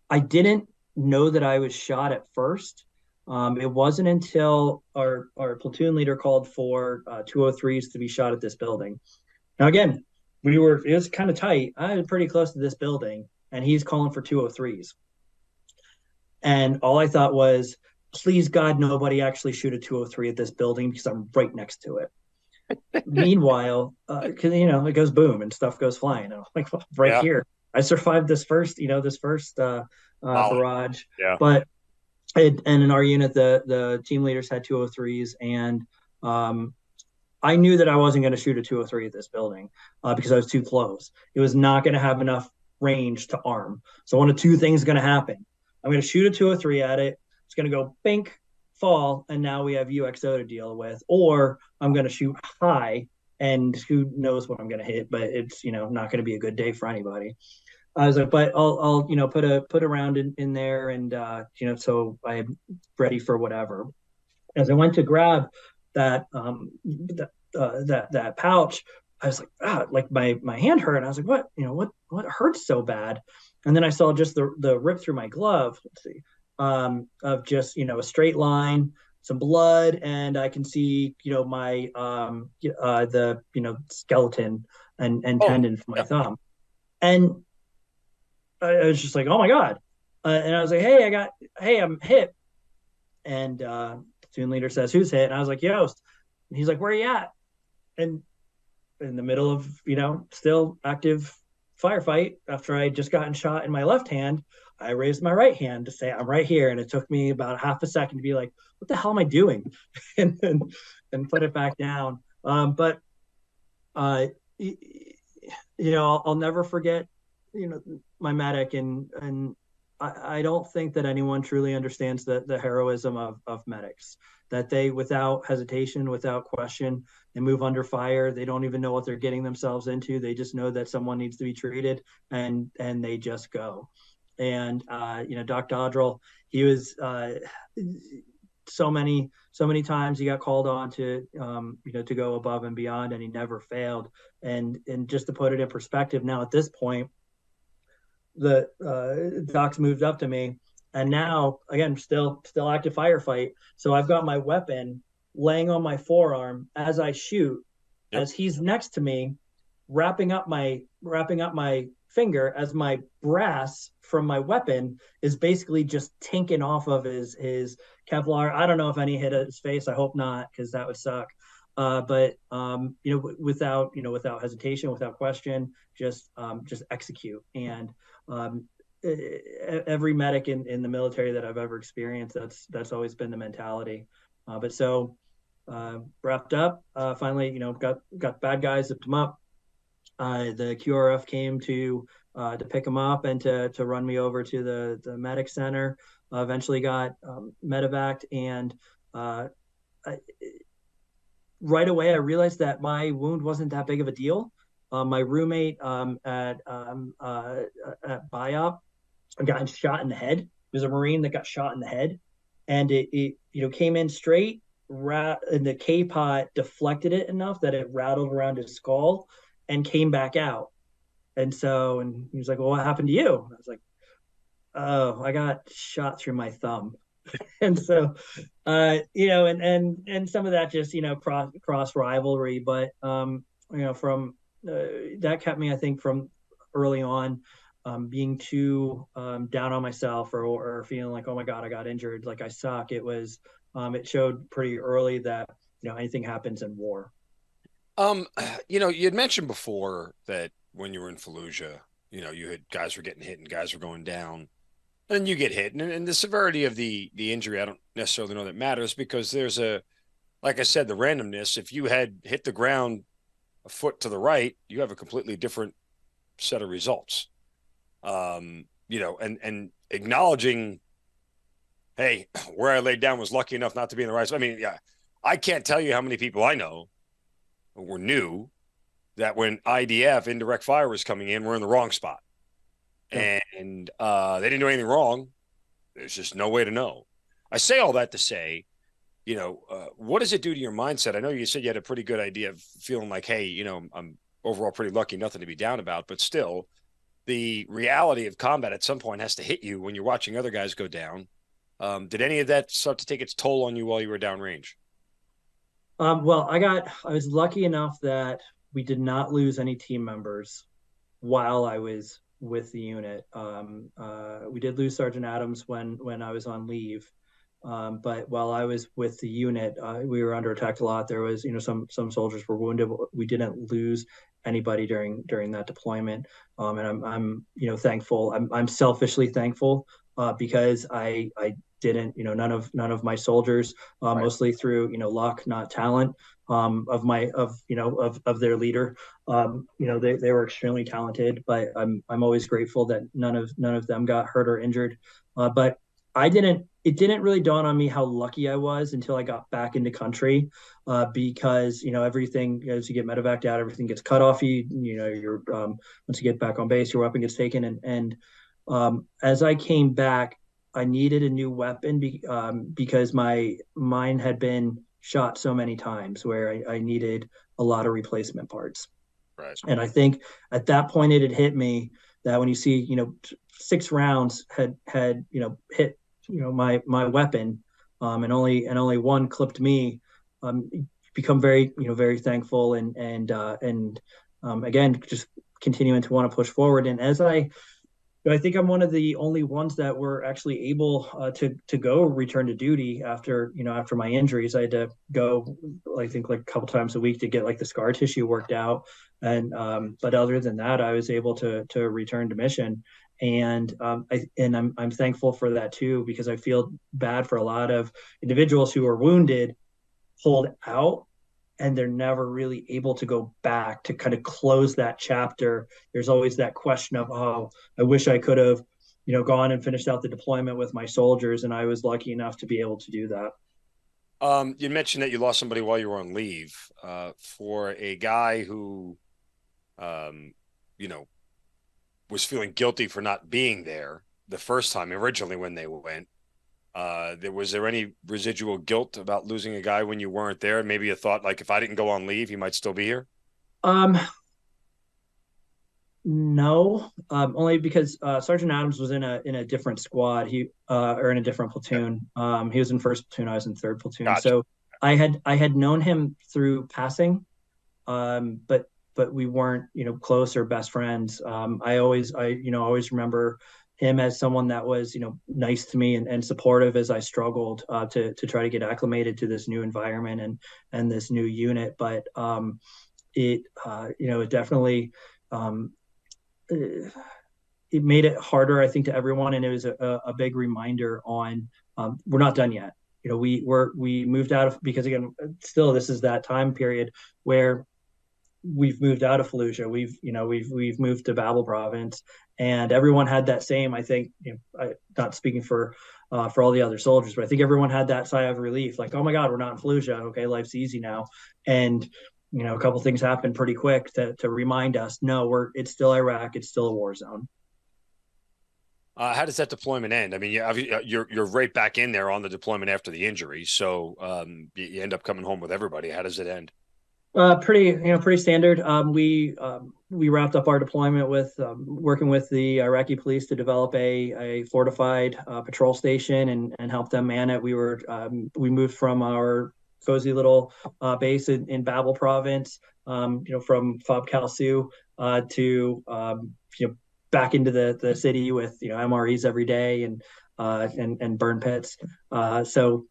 I didn't know that I was shot at first. It wasn't until our platoon leader called for 203s to be shot at this building. Now again, it was kind of tight. I was pretty close to this building, and he's calling for 203s. And all I thought was, please God, nobody actually shoot a 203 at this building, because I'm right next to it. Meanwhile, because it goes boom and stuff goes flying. I'm like, well, here. I survived this first barrage. Yeah. But and in our unit, the team leaders had 203s, and I knew that I wasn't going to shoot a 203 at this building because I was too close. It was not going to have enough range to arm. So one of two things is going to happen. I'm going to shoot a 203 at it. It's going to go bink, fall, and now we have UXO to deal with. Or I'm going to shoot high, and who knows what I'm going to hit, but it's not going to be a good day for anybody. I was like, but I'll put a round in there, and so I'm ready for whatever. As I went to grab that pouch, I was like, my hand hurt, and I was like, what hurts so bad? And then I saw just the rip through my glove. Let's see, of just a straight line, some blood, and I can see my the skeleton and tendon from my thumb, and I was just like, oh my God, and I was like, hey, I'm hit, and platoon leader says, who's hit? And I was like, Yost. And he's like, where are you at? And in the middle of still active firefight, after I just gotten shot in my left hand, I raised my right hand to say I'm right here. And it took me about half a second to be like, what the hell am I doing? and put it back down. But I'll never forget my medic, and I don't think that anyone truly understands the heroism of medics, that they, without hesitation, without question, they move under fire. They don't even know what they're getting themselves into. They just know that someone needs to be treated, and they just go. And Doc Dodrell, he was so many times he got called on to to go above and beyond, and he never failed. And just to put it in perspective, now at this point, the Doc's moved up to me, and now again still active firefight. So I've got my weapon laying on my forearm as I shoot, as he's next to me, wrapping up my finger, as my brass from my weapon is basically just tinking off of his Kevlar. I don't know if any hit his face. I hope not, because that would suck. But without hesitation, without question, just execute. And every medic in the military that I've ever experienced, that's always been the mentality. But so wrapped up. Finally, got bad guys, zipped them up. The QRF came to pick him up and to run me over to the medic center. Eventually got medevaced, and right away I realized that my wound wasn't that big of a deal. My roommate at BIOP got shot in the head. There's a Marine that got shot in the head, and it came in straight, and the K-pot deflected it enough that it rattled around his skull and came back out. And he was like, "Well, what happened to you?" And I was like, "Oh, I got shot through my thumb." And so, and some of that just, cross rivalry, but, from that kept me, I think, from early on, being too down on myself or feeling like, oh my God, I got injured, like I suck. It showed pretty early that, anything happens in war. You had mentioned before that when you were in Fallujah, you had guys were getting hit and guys were going down. And you get hit, and the severity of the injury, I don't necessarily know that matters, because there's like I said, the randomness. If you had hit the ground a foot to the right, you have a completely different set of results. And acknowledging, hey, where I laid down was lucky enough not to be in the right spot. I mean, yeah, I can't tell you how many people I know were new that when IDF, indirect fire, was coming in, were in the wrong spot. And they didn't do anything wrong. There's just no way to know. I say all that to say, what does it do to your mindset? I know you said you had a pretty good idea of feeling like, hey, I'm overall pretty lucky, nothing to be down about, but still the reality of combat at some point has to hit you when you're watching other guys go down. Did any of that start to take its toll on you while you were downrange? Well, I was lucky enough that we did not lose any team members while I was with the unit. We did lose Sergeant Adams when I was on leave, but while I was with the unit, we were under attack a lot. There was, some soldiers were wounded. We didn't lose anybody during that deployment, and I'm thankful. I'm selfishly thankful because I didn't, none of my soldiers, right, mostly through luck, not talent, of their leader. They were extremely talented, but I'm always grateful that none of them got hurt or injured. But it didn't really dawn on me how lucky I was until I got back into country, because everything, as you get medevaced out, everything gets cut off you. You're once you get back on base, your weapon gets taken, and as I came back, I needed a new weapon because mine had been shot so many times where I needed a lot of replacement parts. Right. And I think at that point it had hit me that when you see, 6 rounds had hit, my weapon, and only one clipped me, become very, very thankful and again, just continuing to want to push forward. And as I think I'm one of the only ones that were actually able to go return to duty after my injuries. I had to go, I think, like a couple times a week to get like the scar tissue worked out. And but other than that, I was able to return to mission. And I'm thankful for that too, because I feel bad for a lot of individuals who are wounded, pulled out, and they're never really able to go back to kind of close that chapter. There's always that question of, oh, I wish I could have, gone and finished out the deployment with my soldiers. And I was lucky enough to be able to do that. You mentioned that you lost somebody while you were on leave. For a guy who, was feeling guilty for not being there the first time originally when they went, was there any residual guilt about losing a guy when you weren't there? Maybe you thought, like, if I didn't go on leave, he might still be here? No, only because Sergeant Adams was in a different squad. Or in a different platoon. He was in first platoon. I was in third platoon. Gotcha. So I had known him through passing, but we weren't close or best friends. I always remember him as someone that was, nice to me and supportive as I struggled to try to get acclimated to this new environment and this new unit. But it definitely it made it harder, I think, to everyone. And it was a big reminder on we're not done yet. we moved out of, because again, still this is that time period where we've moved out of Fallujah. We've moved to Babel province, and everyone had that same. I think, not speaking for all the other soldiers, but I think everyone had that sigh of relief, like, oh my God, we're not in Fallujah. Okay, life's easy now. And a couple things happened pretty quick to remind us, no, it's still Iraq. It's still a war zone. How does that deployment end? I mean, you're right back in there on the deployment after the injury, so you end up coming home with everybody. How does it end? Pretty standard. We wrapped up our deployment with working with the Iraqi police to develop a fortified patrol station and help them man it. We moved from our cozy little base in Babel province, from Fob Kalsu to back into the city with MREs every day and burn pits. So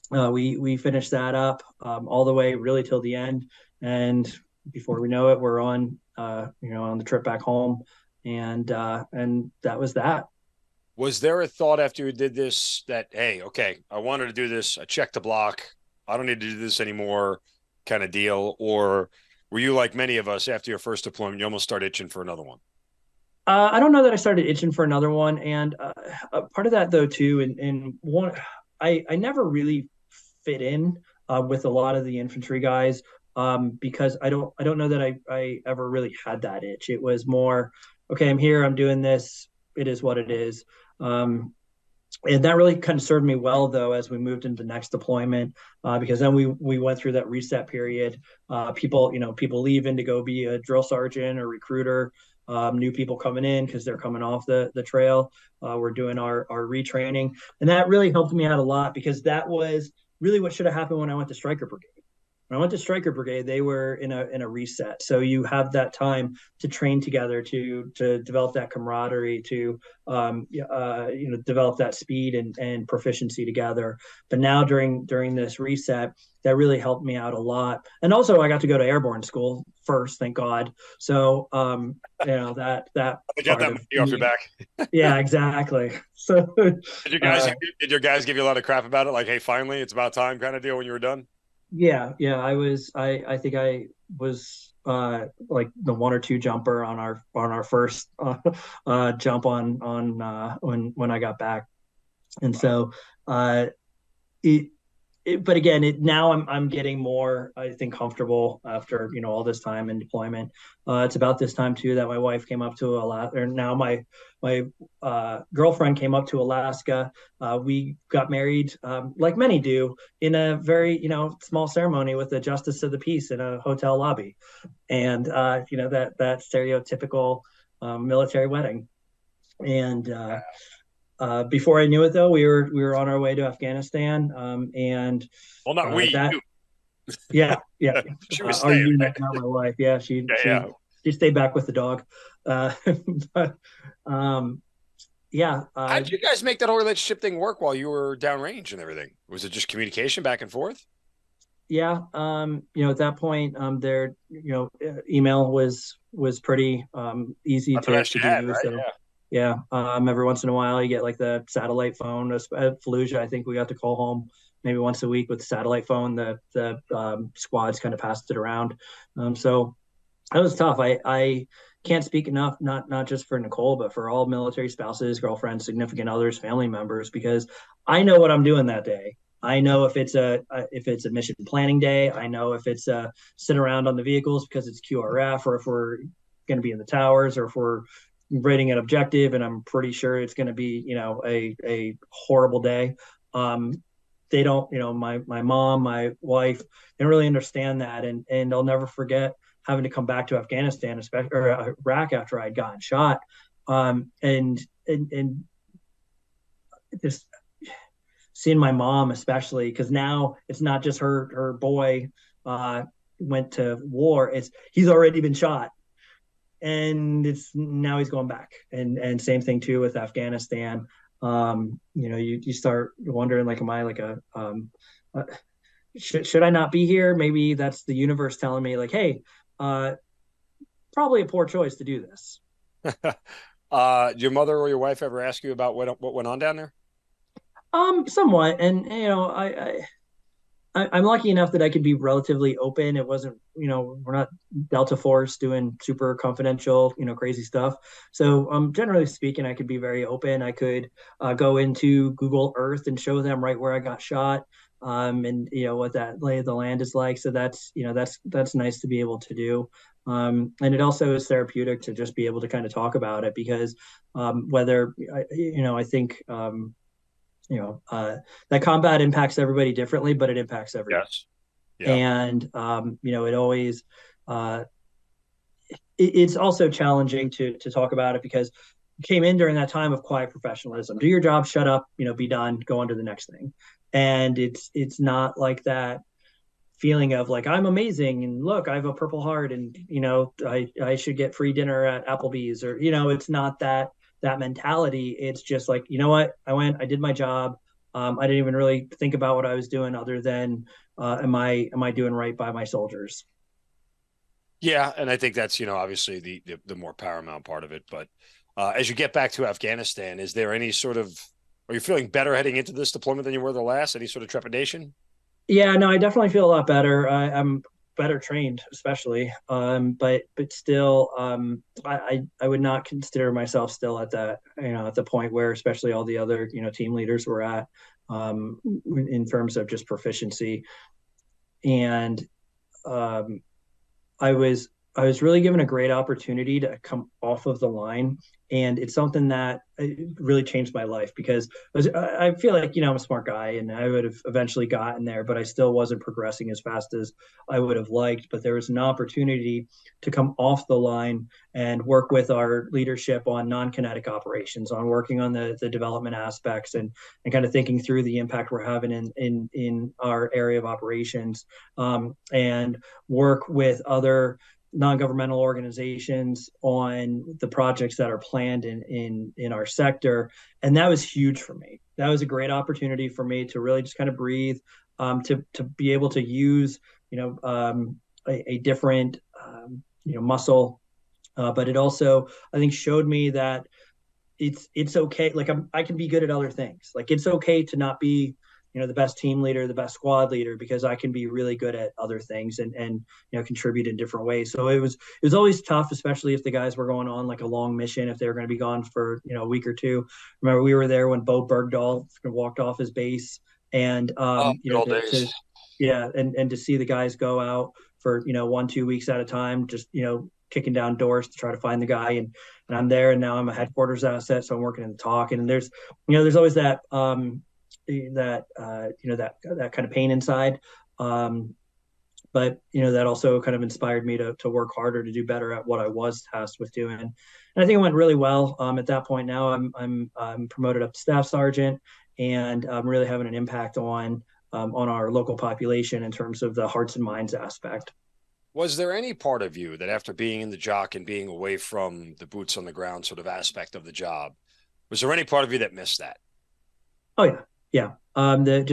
we finished that up all the way really till the end, and before we know it, we're on on the trip back home, and that was that. Was there a thought after you did this that, hey, okay, I wanted to do this, I checked the block, I don't need to do this anymore, kind of deal? Or were you like many of us after your first deployment, you almost start itching for another one? I don't know that I started itching for another one, and part of that though too, and one, I never really fit in with a lot of the infantry guys, because I don't know that I ever really had that itch. It was more, okay, I'm here, I'm doing this, it is what it is. And that really kind of served me well though as we moved into the next deployment, because then we went through that reset period. People leaving to go be a drill sergeant or recruiter. New people coming in because they're coming off the trail. We're doing our retraining, and that really helped me out a lot, because that was really what should have happened when I went to Striker Brigade. When I went to Striker Brigade, they were in a reset, so you have that time to train together, to develop that camaraderie, to develop that speed and proficiency together. But now during this reset, that really helped me out a lot. And also, I got to go to airborne school first, thank God. So that I got that money off your back. Yeah, exactly. So did your guys give you a lot of crap about it? Like, hey, finally, it's about time kind of deal when you were done? Yeah. I think I was like the one or two jumper on our first jump on when I got back. And so it but again, now I'm getting more, I think, comfortable after all this time in deployment. It's about this time too that my wife came up to Alaska, or now my girlfriend came up to Alaska. We got married, like many do, in a very small ceremony with the justice of the peace in a hotel lobby, and that stereotypical military wedding. And before I knew it, though, we were on our way to Afghanistan, and well, not we. That, yeah. She was our staying, unit, not my wife. Yeah, she stayed back with the dog. But yeah. How did you guys make that whole relationship thing work while you were downrange and everything? Was it just communication back and forth? Yeah. At that point, their email was pretty easy to do. Right? So. Yeah. Every once in a while, you get like the satellite phone. At Fallujah, I think we got to call home maybe once a week with the satellite phone. The squads kind of passed it around. So that was tough. I can't speak enough, not just for Nicole, but for all military spouses, girlfriends, significant others, family members, because I know what I'm doing that day. I know if it's a mission planning day. I know if it's a sit around on the vehicles because it's QRF, or if we're going to be in the towers, or if we're rating an objective, and I'm pretty sure it's going to be a horrible day. They don't, my mom, my wife, they don't really understand that, and I'll never forget having to come back to Afghanistan, especially, or Iraq, after I'd gotten shot, and just seeing my mom, especially because now it's not just her boy went to war, he's already been shot, and it's now he's going back, and same thing too with Afghanistan. You start wondering, like, am I like should I not be here? Maybe that's the universe telling me, like, hey, probably a poor choice to do this. Did your mother or your wife ever ask you about what went on down there? Somewhat, and I'm lucky enough that I could be relatively open. It wasn't, we're not Delta Force doing super confidential, crazy stuff. So, generally speaking, I could be very open. I could go into Google Earth and show them right where I got shot, and what that lay of the land is like. So that's nice to be able to do. And it also is therapeutic to just be able to kind of talk about it because whether I think that combat impacts everybody differently, but it impacts everybody. Yes. Yeah. And it always it's also challenging to talk about it because you came in during that time of quiet professionalism. Do your job, shut up, be done, go on to the next thing. And it's not like that feeling of like I'm amazing and look, I have a Purple Heart and I should get free dinner at Applebee's or it's not that mentality. It's just like, you know what, I did my job. I didn't even really think about what I was doing other than am I doing right by my soldiers. Yeah, and I think that's obviously the more paramount part of it. But as you get back to Afghanistan, is there any sort of are you feeling better heading into this deployment than you were the last? Any sort of trepidation? Yeah, no, I definitely feel a lot better. I'm better trained, especially. But still, I would not consider myself still at that, at the point where, especially all the other, team leaders were at, in terms of just proficiency. And I was really given a great opportunity to come off of the line, and it's something that really changed my life because I feel like I'm a smart guy and I would have eventually gotten there, but I still wasn't progressing as fast as I would have liked. But there was an opportunity to come off the line and work with our leadership on non-kinetic operations, on working on the development aspects and kind of thinking through the impact we're having in our area of operations, and work with other non-governmental organizations on the projects that are planned in our sector. And that was huge for me. That was a great opportunity for me to really just kind of breathe, to be able to use a different muscle, but it also I think showed me that it's okay. Like I can be good at other things. Like it's okay to not be the best team leader, the best squad leader, because I can be really good at other things and contribute in different ways. So it was always tough, especially if the guys were going on like a long mission, if they were going to be gone for a week or two. Remember, we were there when Bo Bergdahl walked off his base, and and to see the guys go out for 1-2 weeks at a time, just kicking down doors to try to find the guy, and I'm there, and now I'm a headquarters asset, so I'm working in the talk, and there's always that that kind of pain inside, but that also kind of inspired me to work harder, to do better at what I was tasked with doing, and I think it went really well. At that point now I'm promoted up to staff sergeant, and I'm really having an impact on our local population in terms of the hearts and minds aspect. Was there any part of you that after being in the jock and being away from the boots on the ground sort of aspect of the job, was there any part of you that missed that? Oh yeah. Yeah. The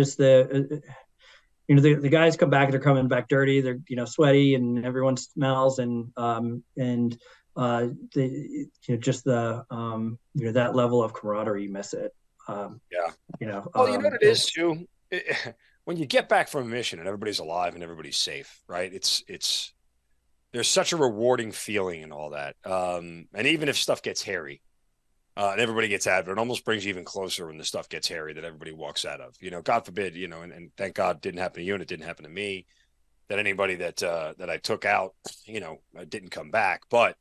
guys come back, they're coming back dirty, they're sweaty, and everyone smells, and just that level of camaraderie, you miss it. Yeah. Well, you know what it is too. When you get back from a mission and everybody's alive and everybody's safe, right? There's such a rewarding feeling and all that. And even if stuff gets hairy, and everybody gets out of it, it almost brings you even closer when the stuff gets hairy that everybody walks out of. God forbid, and thank God it didn't happen to you and it didn't happen to me, that anybody that I took out, didn't come back. But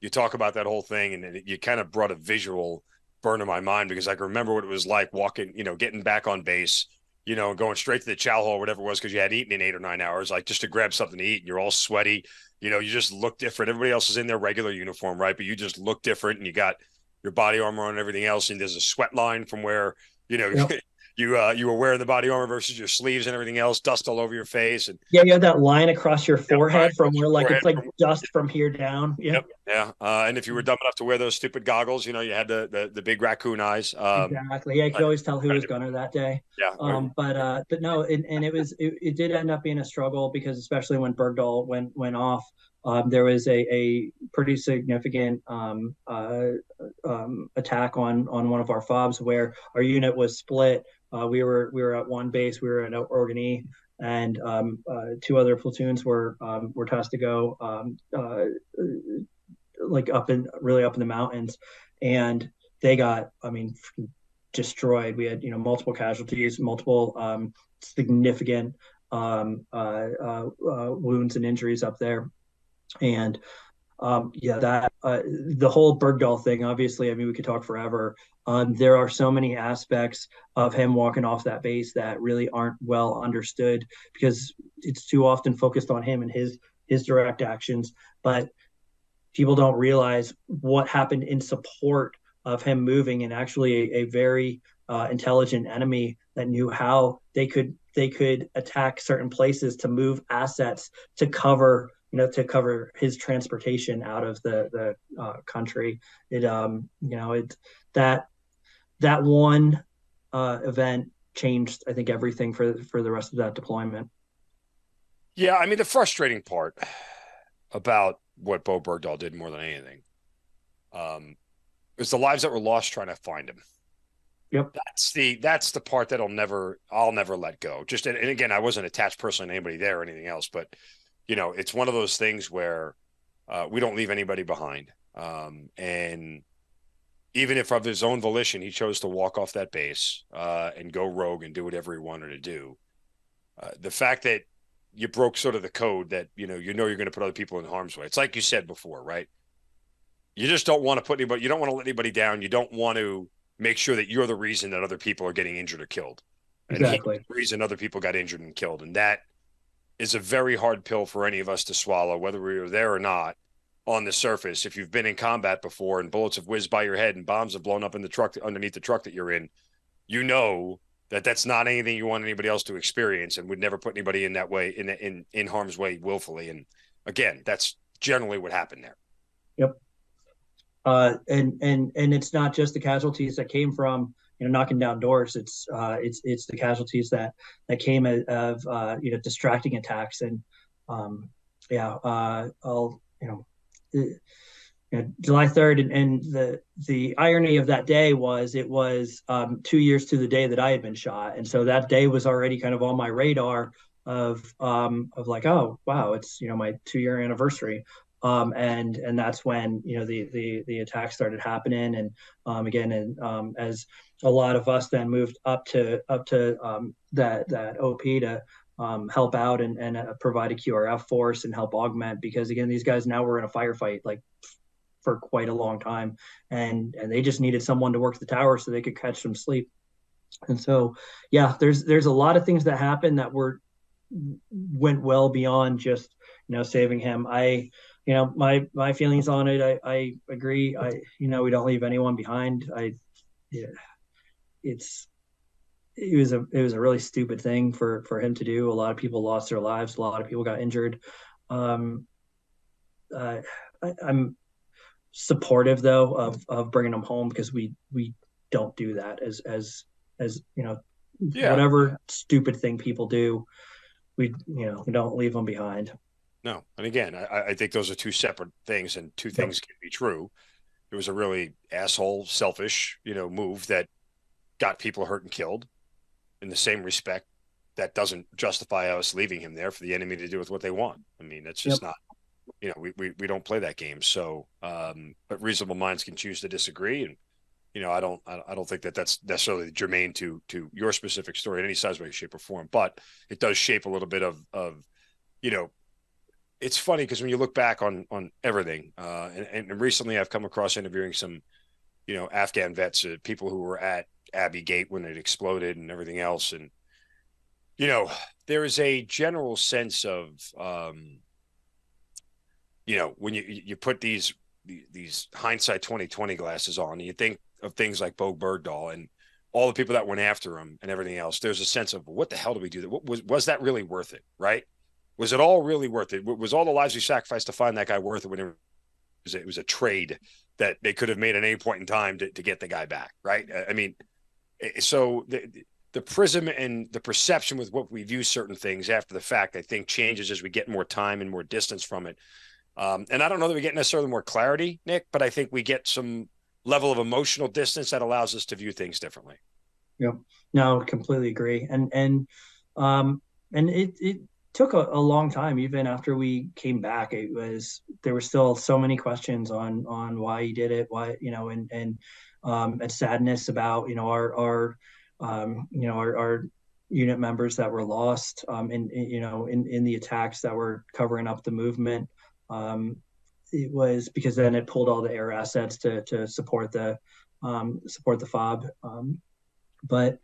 you talk about that whole thing, and you kind of brought a visual burn to my mind, because I can remember what it was like walking, getting back on base, going straight to the chow hall or whatever it was, because you had eaten in 8 or 9 hours, like just to grab something to eat, and you're all sweaty. You just look different. Everybody else is in their regular uniform, right? But you just look different, and you got your body armor on and everything else, and there's a sweat line from where yep. you were wearing the body armor versus your sleeves and everything else, dust all over your face, and you have that line across your forehead from where it's like dust from here down. Yep. Yeah. And if you were dumb enough to wear those stupid goggles, you had the big raccoon eyes. Exactly. Yeah, you could always tell who was gunner that day. Yeah. But no, and it did end up being a struggle because especially when Bergdahl went off, there was a pretty significant attack on one of our fobs where our unit was split. We were at one base, we were at Orkney, and two other platoons were tasked to go like really up in the mountains, and they got, I mean, destroyed. We had multiple casualties, multiple significant wounds and injuries up there, and yeah, that the whole Bergdahl thing. Obviously, I mean, we could talk forever. There are so many aspects of him walking off that base that really aren't well understood because it's too often focused on him and his direct actions, but people don't realize what happened in support of him moving, and actually a very intelligent enemy that knew how they could attack certain places to move assets to cover his transportation out of the country. That one event changed, I think, everything for the rest of that deployment. Yeah, I mean, the frustrating part about what Bo Bergdahl did more than anything is the lives that were lost trying to find him. Yep. That's the part that I'll never let go. Just, and again, I wasn't attached personally to anybody there or anything else, but it's one of those things where we don't leave anybody behind. And even if of his own volition, he chose to walk off that base and go rogue and do whatever he wanted to do. The fact that you broke sort of the code that, you're going to put other people in harm's way. It's like you said before, right? You just don't want to put anybody, you don't want to let anybody down. You don't want to make sure that you're the reason that other people are getting injured or killed. Exactly. And the reason other people got injured and killed. And that is a very hard pill for any of us to swallow, whether we were there or not on the surface. If you've been in combat before and bullets have whizzed by your head and bombs have blown up in the truck, underneath the truck that you're in, that's not anything you want anybody else to experience, and would never put anybody in that way, in harm's way willfully. And again, that's generally what happened there. Yep. And it's not just the casualties that came from knocking down doors. It's the casualties that came of distracting attacks. And July 3rd, and the irony of that day was it was 2 years to the day that I had been shot, and so that day was already kind of on my radar of like, oh wow, it's my 2-year anniversary. And that's when the attacks started happening, and again, and as a lot of us then moved up to that OP to help out and provide a QRF force and help augment, because again, these guys now were in a firefight like for quite a long time, and they just needed someone to work the tower so they could catch some sleep. And so yeah, there's a lot of things that happened that went well beyond just saving him. My feelings on it, I agree. We don't leave anyone behind. It was a really stupid thing for him to do. A lot of people lost their lives. A lot of people got injured. I'm supportive though of bringing them home, because we don't do that as whatever stupid thing people do, we don't leave them behind. No. And again, I think those are two separate things, and two things can be true. It was a really asshole, selfish, move that got people hurt and killed. In the same respect, that doesn't justify us leaving him there for the enemy to do with what they want. I mean, that's just not, we don't play that game. So, but reasonable minds can choose to disagree. And, I don't think that that's necessarily germane to your specific story in any size, way, shape, or form, but it does shape a little bit of it's funny because when you look back on everything, and recently I've come across interviewing some, Afghan vets, people who were at Abbey Gate when it exploded and everything else. And, there is a general sense of, when you put these hindsight 2020 glasses on, and you think of things like Bo Bergdahl and all the people that went after him and everything else, there's a sense of, what the hell did we do? Was that really worth it? Right? Was it all really worth it? Was all the lives we sacrificed to find that guy worth it? it was a trade that they could have made at any point in time to get the guy back, right? I mean, so the prism and the perception with what we view certain things after the fact, I think, changes as we get more time and more distance from it. And I don't know that we get necessarily more clarity, Nick, but I think we get some level of emotional distance that allows us to view things differently. Yep. No, completely agree. And it took a long time, even after we came back. There were still so many questions on why he did it, why, and sadness about, our unit members that were lost, in the attacks that were covering up the movement. It was because then it pulled all the air assets to support the FOB. But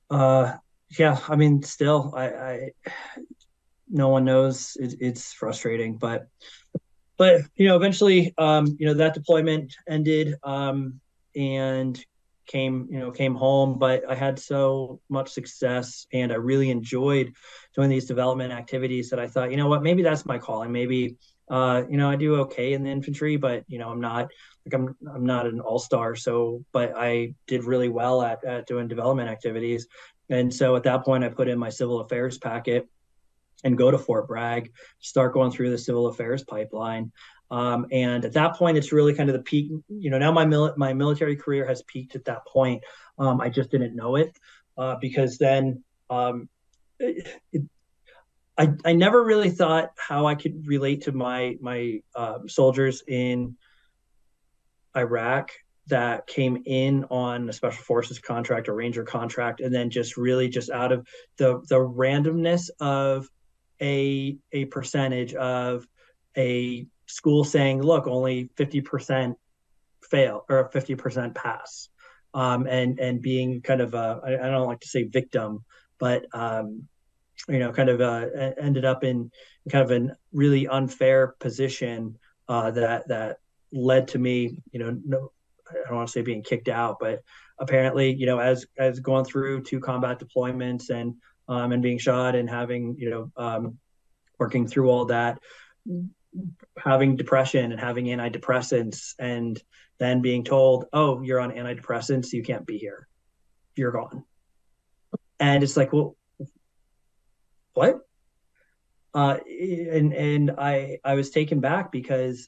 yeah, I mean, still, I no one knows. It's frustrating, but eventually, that deployment ended, and came home. But I had so much success, and I really enjoyed doing these development activities that I thought, you know what, maybe that's my calling. Maybe I do okay in the infantry, but I'm not I'm not an all-star. So, but I did really well at doing development activities. And so at that point, I put in my civil affairs packet and go to Fort Bragg, start going through the civil affairs pipeline. And at that point, it's really kind of the peak. Now my military career has peaked at that point. I just didn't know it, because then I never really thought how I could relate to my soldiers in Iraq that came in on a special forces contract or ranger contract, and then just out of the randomness of a percentage of a school saying, look, only 50% fail or 50% pass, and being kind of I don't like to say victim, but ended up in kind of a really unfair position, that led to me, no, I don't want to say being kicked out, but apparently, as going through 2 combat deployments and being shot and having, working through all that, having depression and having antidepressants, and then being told, oh, you're on antidepressants, you can't be here, you're gone. And it's like, well, what? And I was taken back, because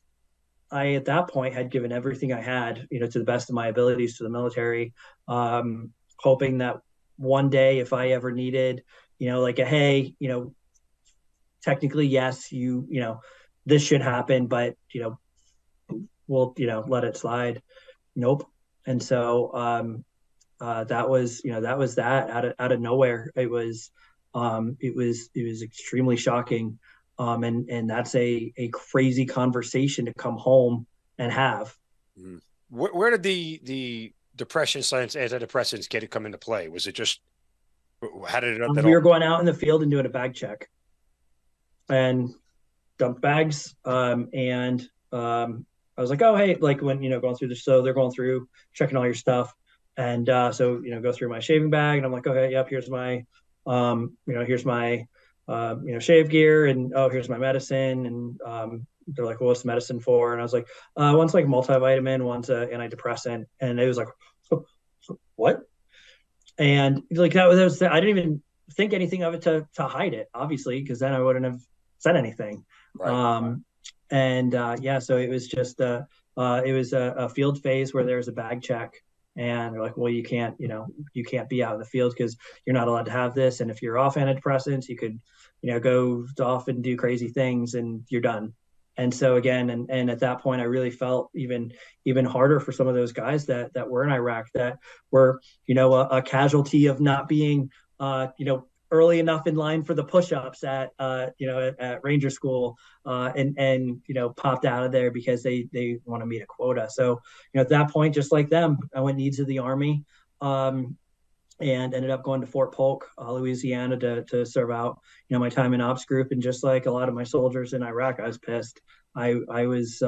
I, at that point, had given everything I had, to the best of my abilities to the military, hoping that one day, if I ever needed, like hey, technically, yes, this should happen, but, we'll, let it slide. Nope. And so, that was that out of nowhere. It was extremely shocking. And that's a crazy conversation to come home and have. Where did the depression science antidepressants come into play? Was it just, how did it? We were going out in the field and doing a bag check, and dump bags. And I was like, oh, hey, like when, going through so they're going through checking all your stuff. And so, go through my shaving bag, and I'm like, okay, yep, here's my, here's my, shave gear, and oh, here's my medicine. And they're like, well, what's the medicine for? And I was like, one's like multivitamin, one's an antidepressant. And it was like, what? And like that was I didn't even think anything of it to hide it, obviously, because then I wouldn't have said anything. Right. So it was just it was a field phase where there was a bag check. And they're like, well, you can't be out in the field because you're not allowed to have this. And if you're off antidepressants, you could, go off and do crazy things, and you're done. And so again, and at that point, I really felt even harder for some of those guys that were in Iraq, that were, a casualty of not being, early enough in line for the push-ups at Ranger School, and popped out of there because they want to meet a quota. So at that point, just like them, I went needs of the Army, and ended up going to Fort Polk, Louisiana, to serve out my time in ops group. And just like a lot of my soldiers in Iraq, I was pissed. I was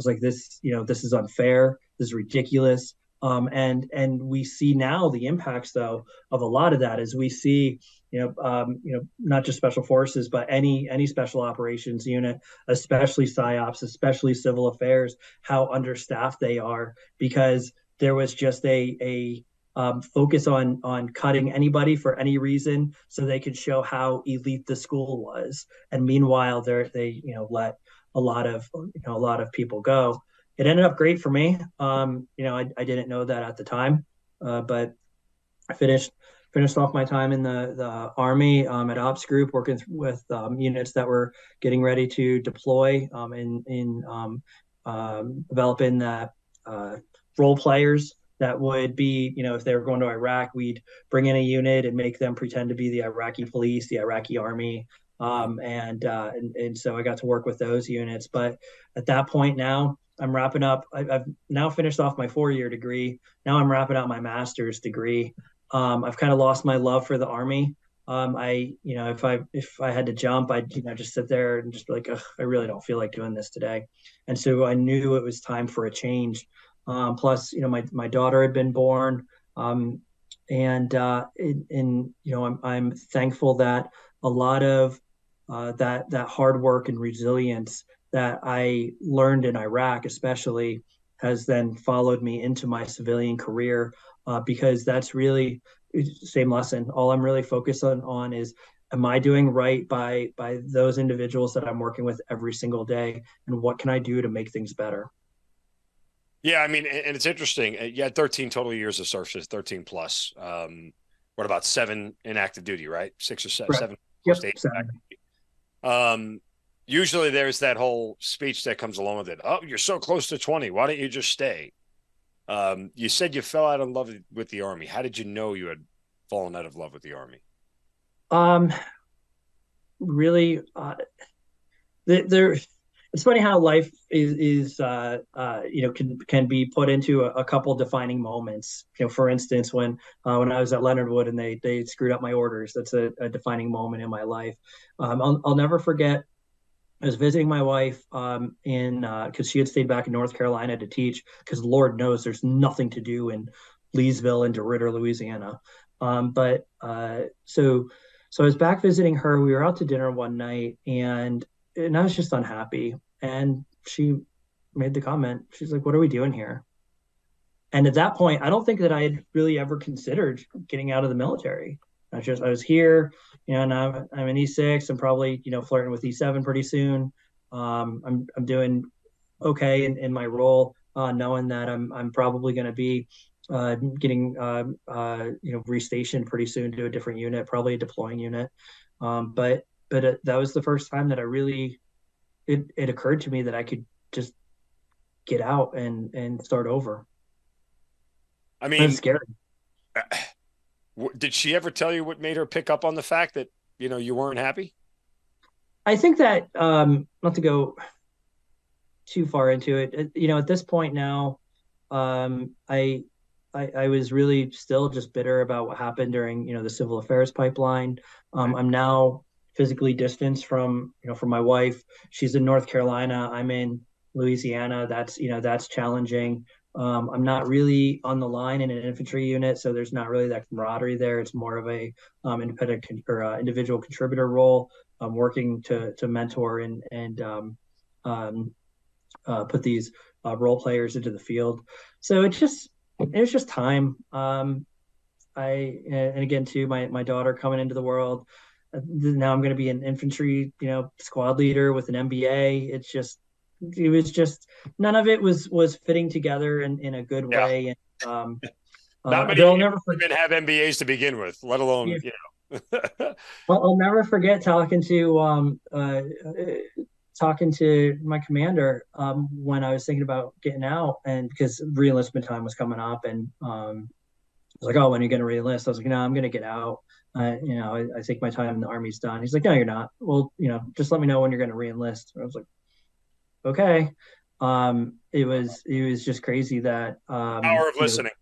like, this this is unfair, this is ridiculous. And we see now the impacts, though, of a lot of that, as we see, not just special forces, but any special operations unit, especially PSYOPs, especially civil affairs, how understaffed they are, because there was just a focus on cutting anybody for any reason so they could show how elite the school was. And meanwhile, they let a lot of people go. It ended up great for me. I didn't know that at the time, but I finished off my time in the Army at Ops Group, working with units that were getting ready to deploy in developing that role players that would be, if they were going to Iraq, we'd bring in a unit and make them pretend to be the Iraqi police, the Iraqi army. And so I got to work with those units. But at that point now, I'm wrapping up. I've now finished off my 4-year degree. Now I'm wrapping up my master's degree. I've kind of lost my love for the Army. If I had to jump, I'd just sit there and just be like, I really don't feel like doing this today. And so I knew it was time for a change. Plus, my daughter had been born, I'm thankful that a lot of that hard work and resilience that I learned in Iraq, especially, has then followed me into my civilian career, because that's really the same lesson. All I'm really focused on is, am I doing right by those individuals that I'm working with every single day, and what can I do to make things better? Yeah, I mean, and it's interesting. You had 13 total years of service, 13 plus. What about 7 in active duty, right? 6 or 7, Right. 7 Yep, 8 7. Usually there's that whole speech that comes along with it. Oh, you're so close to 20. Why don't you just stay? You said you fell out of love with the Army. How did you know you had fallen out of love with the Army? Really, there. It's funny how life is can be put into a couple defining moments. For instance, when I was at Leonard Wood and they screwed up my orders, that's a defining moment in my life. I'll never forget. I was visiting my wife because she had stayed back in North Carolina to teach, because Lord knows there's nothing to do in Leesville and DeRidder, Louisiana. So I was back visiting her. We were out to dinner one night, and I was just unhappy. And she made the comment. She's like, "What are we doing here?" And at that point, I don't think that I had really ever considered getting out of the military. I was here, and I'm in E6. I'm probably, flirting with E7 pretty soon. I'm doing okay in my role, knowing that I'm probably going to be getting restationed pretty soon to a different unit, probably a deploying unit. But that was the first time that I really it occurred to me that I could just get out and start over. I It mean, was scary. Did she ever tell you what made her pick up on the fact that, you weren't happy? I think that not to go too far into it, at this point now, I was really still just bitter about what happened during, the civil affairs pipeline. I'm now physically distanced from my wife. She's in North Carolina. I'm in Louisiana. That's challenging. I'm not really on the line in an infantry unit, so there's not really that camaraderie there. It's more of a individual contributor role. I'm working to mentor and put these role players into the field. So it was just time. And again too, my daughter coming into the world. Now I'm going to be an infantry, squad leader with an MBA. It was just none of it was fitting together in a good way. And not many I'll never women have MBAs to begin with, let alone, I'll never forget talking to my commander when I was thinking about getting out, and because reenlistment time was coming up, and I was like, "Oh, when are you going to reenlist?" I was like, "No, I'm going to get out. I think my time in the Army's done." He's like, "No, you're not. Well, just let me know when you're going to reenlist." And I was like, "Okay." It was just crazy that power of listening.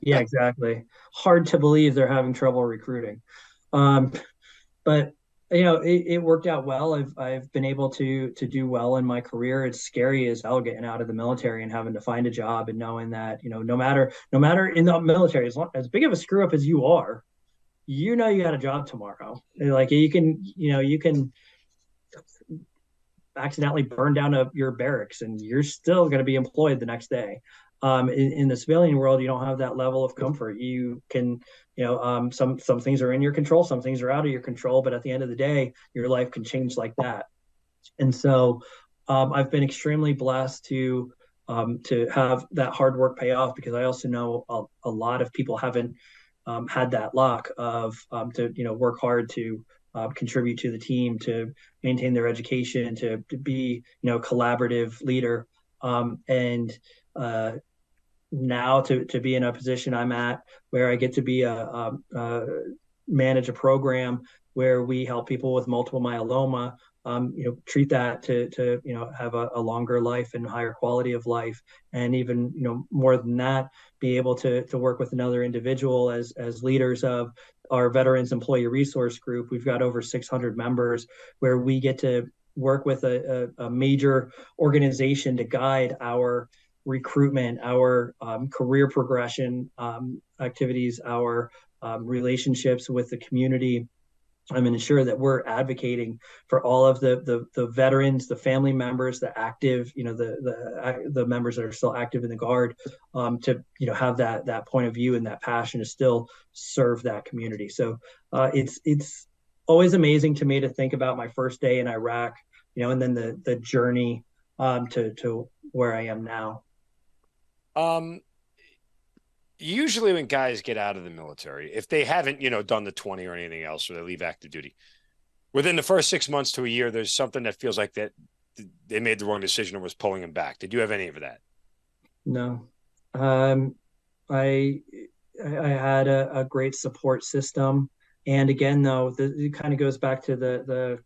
Yeah, exactly. Hard to believe they're having trouble recruiting. But it worked out well. I've been able to do well in my career. It's scary as hell getting out of the military and having to find a job, and knowing that no matter in the military, as big of a screw up as you are, you got a job tomorrow. Like you can accidentally burn down your barracks and you're still going to be employed the next day. In the civilian world, you don't have that level of comfort. You can, some things are in your control, some things are out of your control, but at the end of the day, your life can change like that. And so I've been extremely blessed to have that hard work pay off, because I also know a lot of people haven't had that luck of to work hard to contribute to the team, to maintain their education, to be collaborative leader, and now to be in a position I'm at where I get to be manage a program where we help people with multiple myeloma, treat that to have a longer life and higher quality of life, and even more than that, be able to work with another individual as leaders of our Veterans Employee Resource Group. We've got over 600 members, where we get to work with a major organization to guide our recruitment, our career progression activities, our relationships with the community. I'm ensure that we're advocating for all of the veterans, the family members, the active, the members that are still active in the Guard, to have that point of view and that passion to still serve that community. So it's always amazing to me to think about my first day in Iraq, and then the journey to where I am now. Usually when guys get out of the military, if they haven't, done the 20 or anything else, or they leave active duty, within the first 6 months to a year, there's something that feels like that they made the wrong decision and was pulling them back. Did you have any of that? No. I had a great support system. And again, though, it kind of goes back to the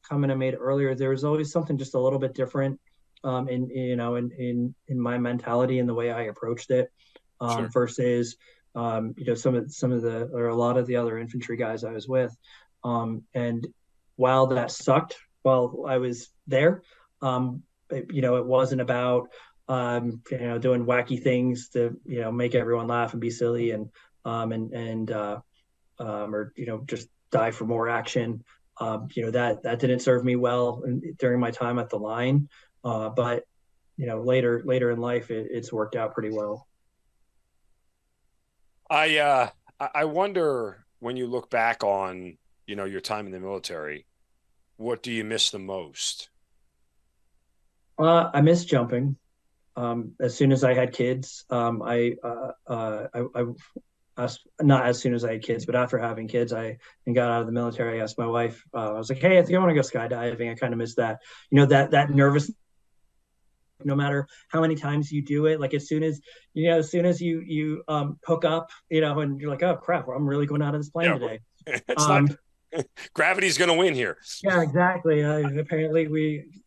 comment I made earlier. There was always something just a little bit different in my mentality and the way I approached it. Sure. Versus some of the, or a lot of the other infantry guys I was with, and while that sucked while I was there, it wasn't about doing wacky things to make everyone laugh and be silly and or just die for more action. That didn't serve me well during my time at the line, but later in life it's worked out pretty well. I wonder, when you look back on, your time in the military, what do you miss the most? I miss jumping. As soon as I had kids, I not as soon as I had kids, but after having kids, I got out of the military. I asked my wife, I was like, "Hey, I think I want to go skydiving." I kind of miss that, that nervous. No matter how many times you do it, like as soon as you hook up, and you're like, "Oh crap, I'm really going out of this plane today." It's not gravity's going to win here. Yeah, exactly. Apparently,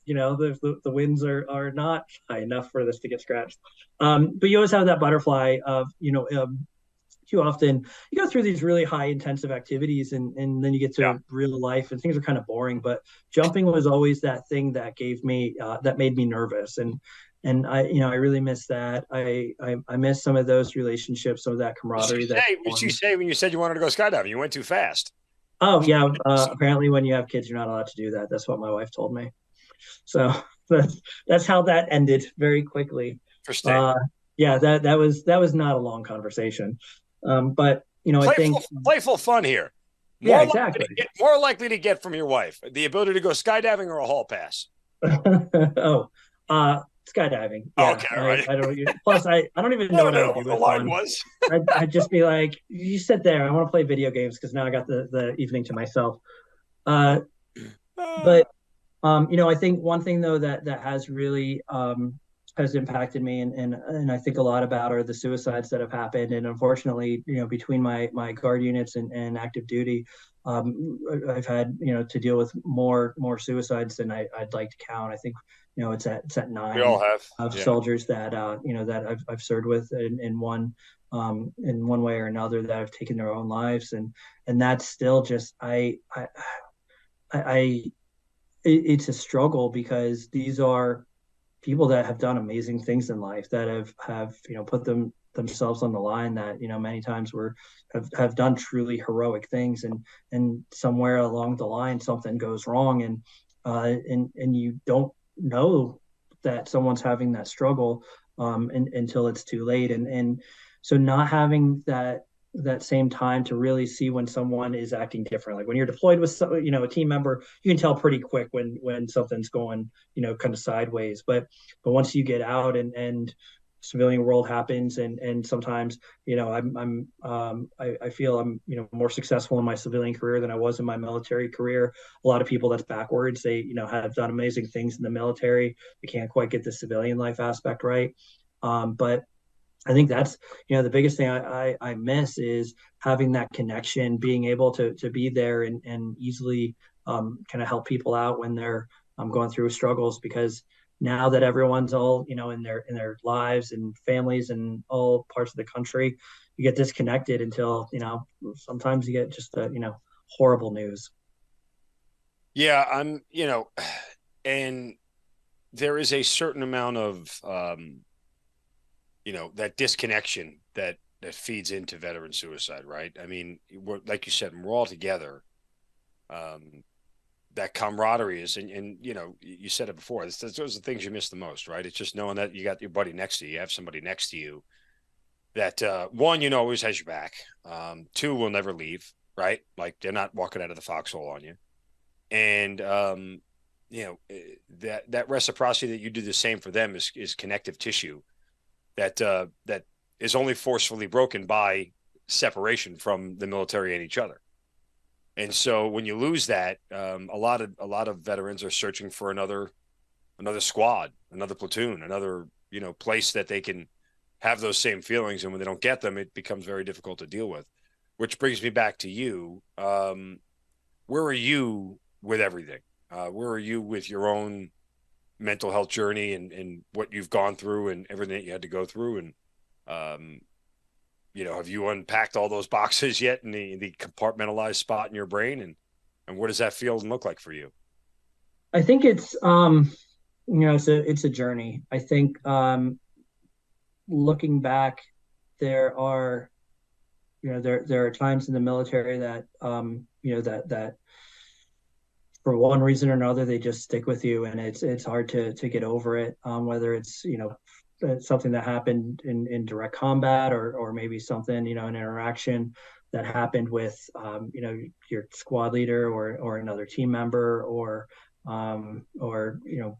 the winds are not high enough for this to get scratched. But you always have that butterfly of too often you go through these really high intensive activities, and then you get to real life and things are kind of boring, but jumping was always that thing that gave me that made me nervous, and I really miss that. I miss some of those relationships, some of that camaraderie. What did you say when you said you wanted to go skydiving? You went too fast. Oh yeah, apparently when you have kids you're not allowed to do that. That's what my wife told me. So that's how that ended very quickly. Interesting. Yeah, that was not a long conversation. But I think playful fun here. Yeah, exactly. More likely to get from your wife the ability to go skydiving or a hall pass. Skydiving. Yeah. Okay, right. I don't. Plus, I don't even know what the line was. I'd just be like, "You sit there. I want to play video games," because now I got the evening to myself. But I think one thing though that has really has impacted me and I think a lot about are the suicides that have happened. And unfortunately, between my Guard units and active duty, I've had, to deal with more suicides than I'd like to count. I think, it's at 9 we all have. Of soldiers that, that I've served with in one way or another that have taken their own lives. And that's still just, it's a struggle, because these are people that have done amazing things in life, that have put themselves on the line that, many times have done truly heroic things, and somewhere along the line something goes wrong, and you don't know that someone's having that struggle until it's too late. And so not having that same time to really see when someone is acting different. Like when you're deployed with a team member, you can tell pretty quick when something's going, kind of sideways. But once you get out and civilian world happens, and sometimes, I feel I'm, more successful in my civilian career than I was in my military career. A lot of people, that's backwards. They, have done amazing things in the military. They can't quite get the civilian life aspect right. But I think that's, the biggest thing I miss is having that connection, being able to be there and easily kind of help people out when they're going through struggles. Because now that everyone's all, in their lives and families and all parts of the country, you get disconnected until, sometimes you get just horrible news. Yeah, and there is a certain amount of that disconnection that feeds into veteran suicide, right? I mean, like you said, we're all together. That camaraderie is, and you said it before, those are the things you miss the most, right? It's just knowing that you got your buddy next to you, you have somebody next to you that, one, always has your back. Two, will never leave, right? Like they're not walking out of the foxhole on you. And, that reciprocity that you do the same for them is connective tissue that is only forcefully broken by separation from the military and each other. And so when you lose that, a lot of veterans are searching for another squad, another platoon, another, place that they can have those same feelings. And when they don't get them, it becomes very difficult to deal with, which brings me back to you. Where are you with everything? Where are you with your own mental health journey and what you've gone through and everything that you had to go through? And, have you unpacked all those boxes yet in the compartmentalized spot in your brain? And what does that feel and look like for you? I think it's, it's a journey. I think, looking back, there are times in the military that, that for one reason or another, they just stick with you, and it's hard to get over it. Whether it's, something that happened in direct combat, or maybe something, an interaction that happened with, your squad leader or another team member, or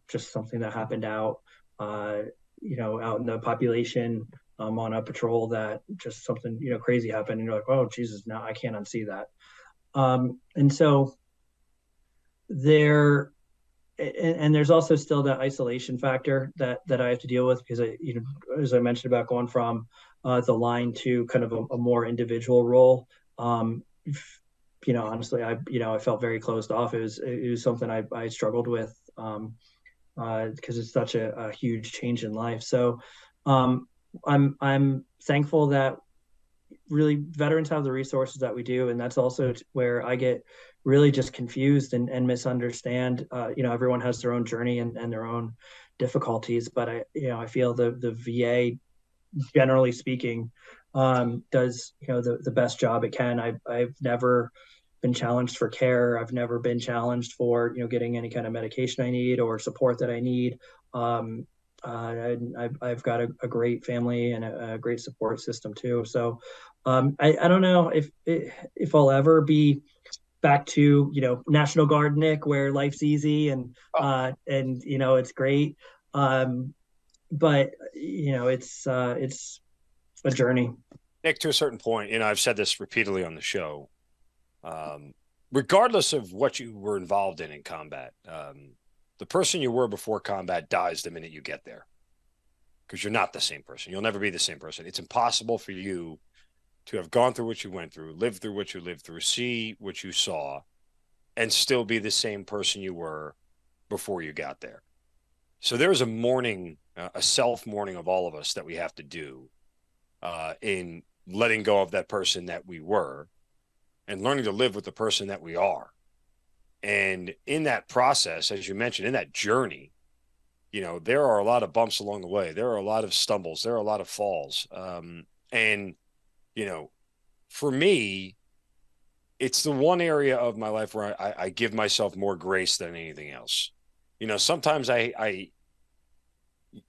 just something that happened out, out in the population, on a patrol, that just something, crazy happened, and you're like, oh, Jesus, now I can't unsee that. And so there's also still that isolation factor that I have to deal with, because as I mentioned about going from the line to kind of a more individual role. Honestly, I felt very closed off. It was something I struggled with, because it's such a huge change in life. So I'm thankful that really veterans have the resources that we do, and that's also where I get really just confused and misunderstand. Everyone has their own journey and their own difficulties, but I feel the VA, generally speaking, does the best job it can. I've never been challenged for care. I've never been challenged for getting any kind of medication I need or support that I need. I've got a great family and a great support system too. So I don't know if I'll ever be back to National Guard Nick, where life's easy and it's great, but it's a journey. Nick, to a certain point, I've said this repeatedly on the show, regardless of what you were involved in combat, the person you were before combat dies the minute you get there, because you're not the same person. You'll never be the same person. It's impossible for you to have gone through what you went through, lived through what you lived through, see what you saw, and still be the same person you were before you got there. So there is a mourning, a self-mourning of all of us that we have to do in letting go of that person that we were and learning to live with the person that we are. And in that process, as you mentioned, in that journey, there are a lot of bumps along the way. There are a lot of stumbles. There are a lot of falls. And, for me, it's the one area of my life where I give myself more grace than anything else. Sometimes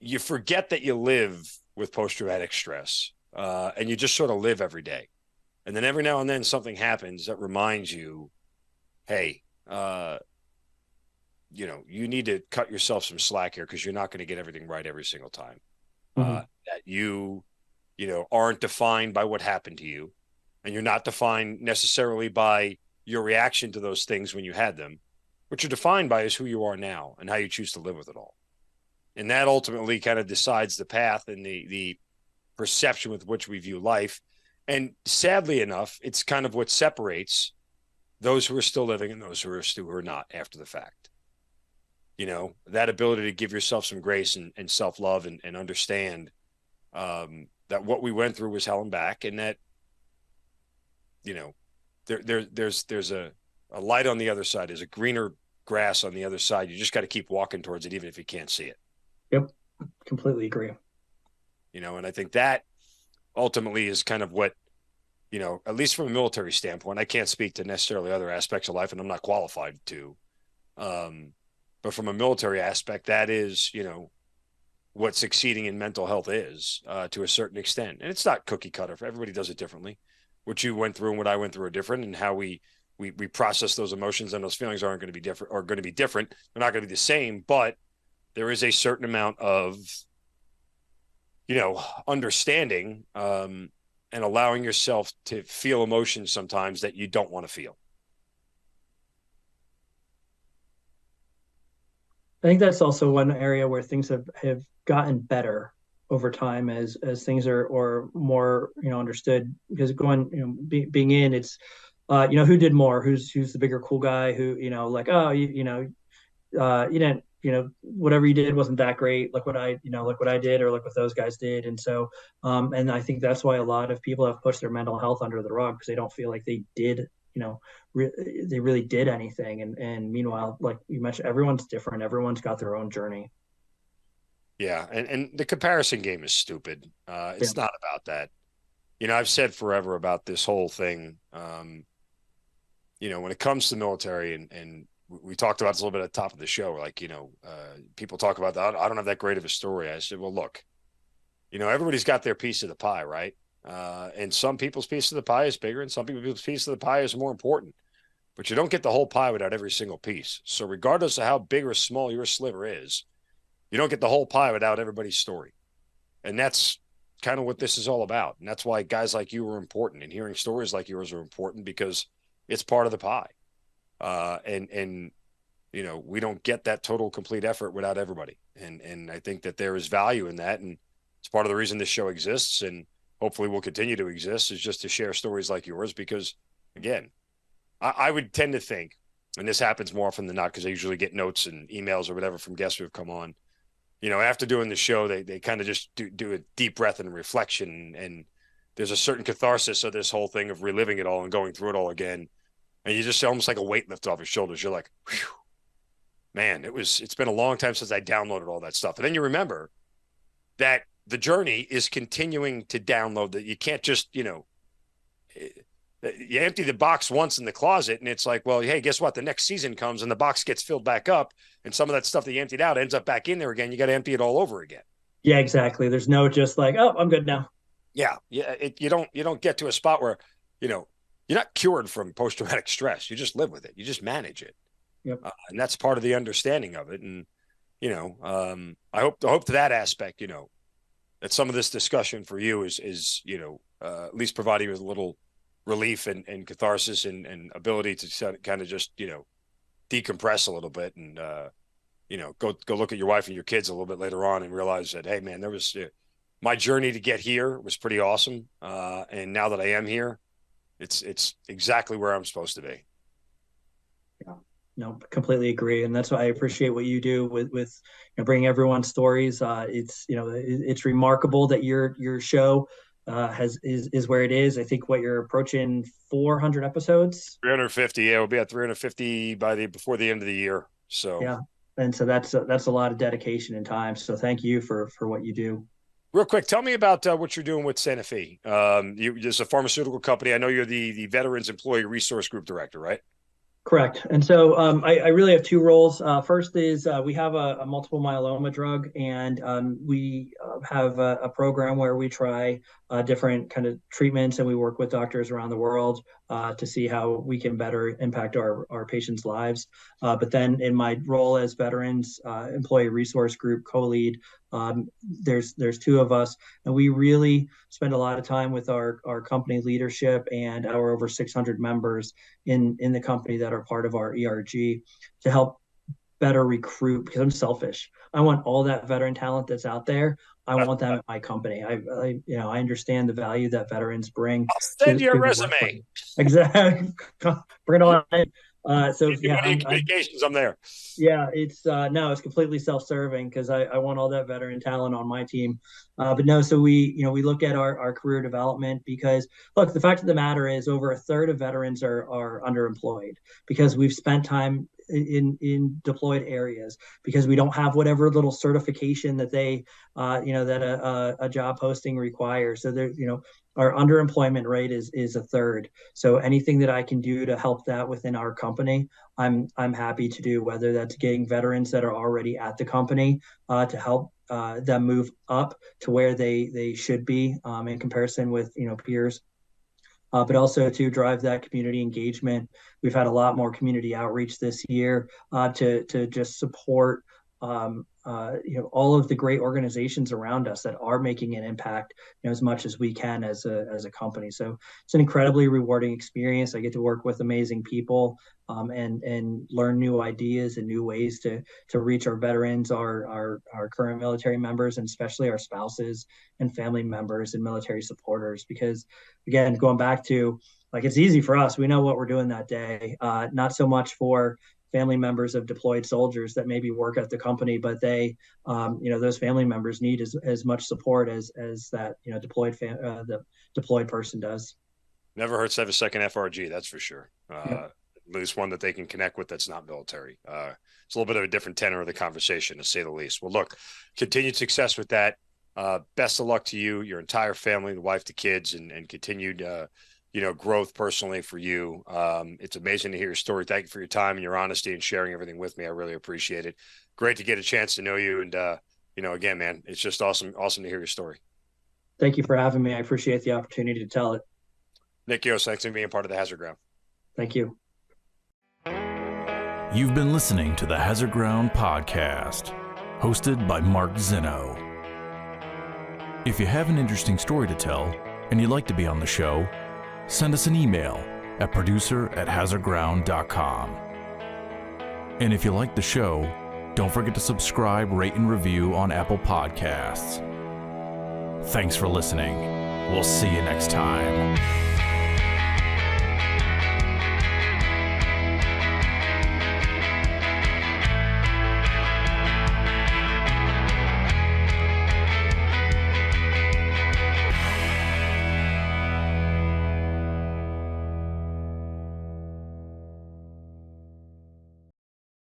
you forget that you live with post-traumatic stress, and you just sort of live every day. And then every now and then something happens that reminds you, hey, you need to cut yourself some slack here because you're not going to get everything right every single time. That you aren't defined by what happened to you, and you're not defined necessarily by your reaction to those things when you had them. What you're defined by is who you are now and how you choose to live with it all. And that ultimately kind of decides the path and the perception with which we view life. And sadly enough, it's kind of what separates those who are still living and those who are not after the fact. That ability to give yourself some grace and self-love and understand that what we went through was hell and back, and that, there's a light on the other side. There's a greener grass on the other side. You just got to keep walking towards it, even if you can't see it. Yep. Completely agree. And I think that ultimately is kind of what, at least from a military standpoint, I can't speak to necessarily other aspects of life, and I'm not qualified to. But from a military aspect, that is, what succeeding in mental health is, to a certain extent. And it's not cookie cutter. Everybody does it differently. What you went through and what I went through are different, and how we process those emotions and those feelings aren't going to be different, or going to be different. They're not going to be the same, but there is a certain amount of, understanding, and allowing yourself to feel emotions sometimes that you don't want to feel. I think that's also one area where things have gotten better over time as things are or more understood, because being in it's who did more, who's the bigger cool guy, who like, oh, you didn't, whatever you did wasn't that great, like what I did, or like what those guys did. And so and I think that's why a lot of people have pushed their mental health under the rug, because they don't feel like they did they really did anything. And meanwhile, like you mentioned, everyone's different, everyone's got their own journey. Yeah, and the comparison game is stupid. It's not about that. I've said forever about this whole thing. When it comes to military, and we talked about this a little bit at the top of the show, like, people talk about that. I don't have that great of a story. I said, well, look, everybody's got their piece of the pie, right? And some people's piece of the pie is bigger, and some people's piece of the pie is more important. But you don't get the whole pie without every single piece. So regardless of how big or small your sliver is, you don't get the whole pie without everybody's story. And that's kind of what this is all about. And that's why guys like you are important, and hearing stories like yours are important, because it's part of the pie. And we don't get that total complete effort without everybody. And I think that there is value in that. And it's part of the reason this show exists, and hopefully will continue to exist, is just to share stories like yours. Because again, I would tend to think, and this happens more often than not, because I usually get notes and emails or whatever from guests who have come on, after doing the show, they kind of just do a deep breath and reflection. And there's a certain catharsis of this whole thing of reliving it all and going through it all again. And you just almost like a weight lift off your shoulders. You're like, whew, man, it's been a long time since I downloaded all that stuff. And then you remember that the journey is continuing to download, that you can't just, you empty the box once in the closet, and it's like, well, hey, guess what? The next season comes and the box gets filled back up, and some of that stuff that you emptied out ends up back in there again. You got to empty it all over again. Yeah, exactly. There's no just like, oh, I'm good now. Yeah. You don't get to a spot where, you're not cured from post-traumatic stress. You just live with it. You just manage it. Yep. And that's part of the understanding of it. And, I hope to that aspect, that some of this discussion for you is at least providing you with a little relief and catharsis and ability to kind of just, decompress a little bit, and, go look at your wife and your kids a little bit later on and realize that, hey, man, there was my journey to get here was pretty awesome. And now that I am here, it's exactly where I'm supposed to be. Yeah, no, completely agree. And that's why I appreciate what you do with bringing everyone's stories. It's remarkable that your show is where it is. I think what you're approaching 400 episodes. 350. Yeah, we'll be at 350 before the end of the year. So yeah, And so that's a lot of dedication and time. So thank you for what you do. Real quick, tell me about what you're doing with Sanofi. It's a pharmaceutical company. I know you're the Veterans Employee Resource Group Director, right? Correct. And so I really have two roles. First is we have a multiple myeloma drug, and we have a program where we try different kind of treatments, and we work with doctors around the world to see how we can better impact our patients' lives. But then in my role as Veterans Employee Resource Group co-lead, there's two of us, and we really spend a lot of time with our company leadership and our over 600 members in the company that are part of our ERG to help better recruit, because I'm selfish. I want all that veteran talent that's out there. I want them at my company. I understand the value that veterans bring. I'll send you a resume. Exactly. Bring it on in. So yeah, communications, I'm there. Yeah, it's completely self-serving because I want all that veteran talent on my team. But no, so we look at our career development, because look, the fact of the matter is over a third of veterans are underemployed because we've spent time in deployed areas, because we don't have whatever little certification that they that a job posting requires. So there, our underemployment rate is a third. So anything that I can do to help that within our company, I'm happy to do, whether that's getting veterans that are already at the company to help them move up to where they should be in comparison with peers. But also to drive that community engagement. We've had a lot more community outreach this year to just support all of the great organizations around us that are making an impact as much as we can as a company. So it's an incredibly rewarding experience. I get to work with amazing people and learn new ideas and new ways to reach our veterans, our current military members, and especially our spouses and family members and military supporters. Because again, going back to, like, it's easy for us. We know what we're doing that day. Not so much for family members of deployed soldiers that maybe work at the company, but they, those family members need as much support as that, the deployed person does. Never hurts to have a second FRG, that's for sure. At least one that they can connect with that's not military. It's a little bit of a different tenor of the conversation, to say the least. Well, look, continued success with that. Best of luck to you, your entire family, the wife, the kids, and continued growth personally for you. It's amazing to hear your story. Thank you for your time and your honesty and sharing everything with me. I really appreciate it. Great to get a chance to know you. And, again, man, it's just awesome to hear your story. Thank you for having me. I appreciate the opportunity to tell it. Nick Yost, thanks for being part of the Hazard Ground. Thank you. You've been listening to the Hazard Ground podcast, hosted by Mark Zeno. If you have an interesting story to tell and you'd like to be on the show, send us an email at producer@hazardground.com. And if you like the show, don't forget to subscribe, rate, and review on Apple Podcasts. Thanks for listening. We'll see you next time.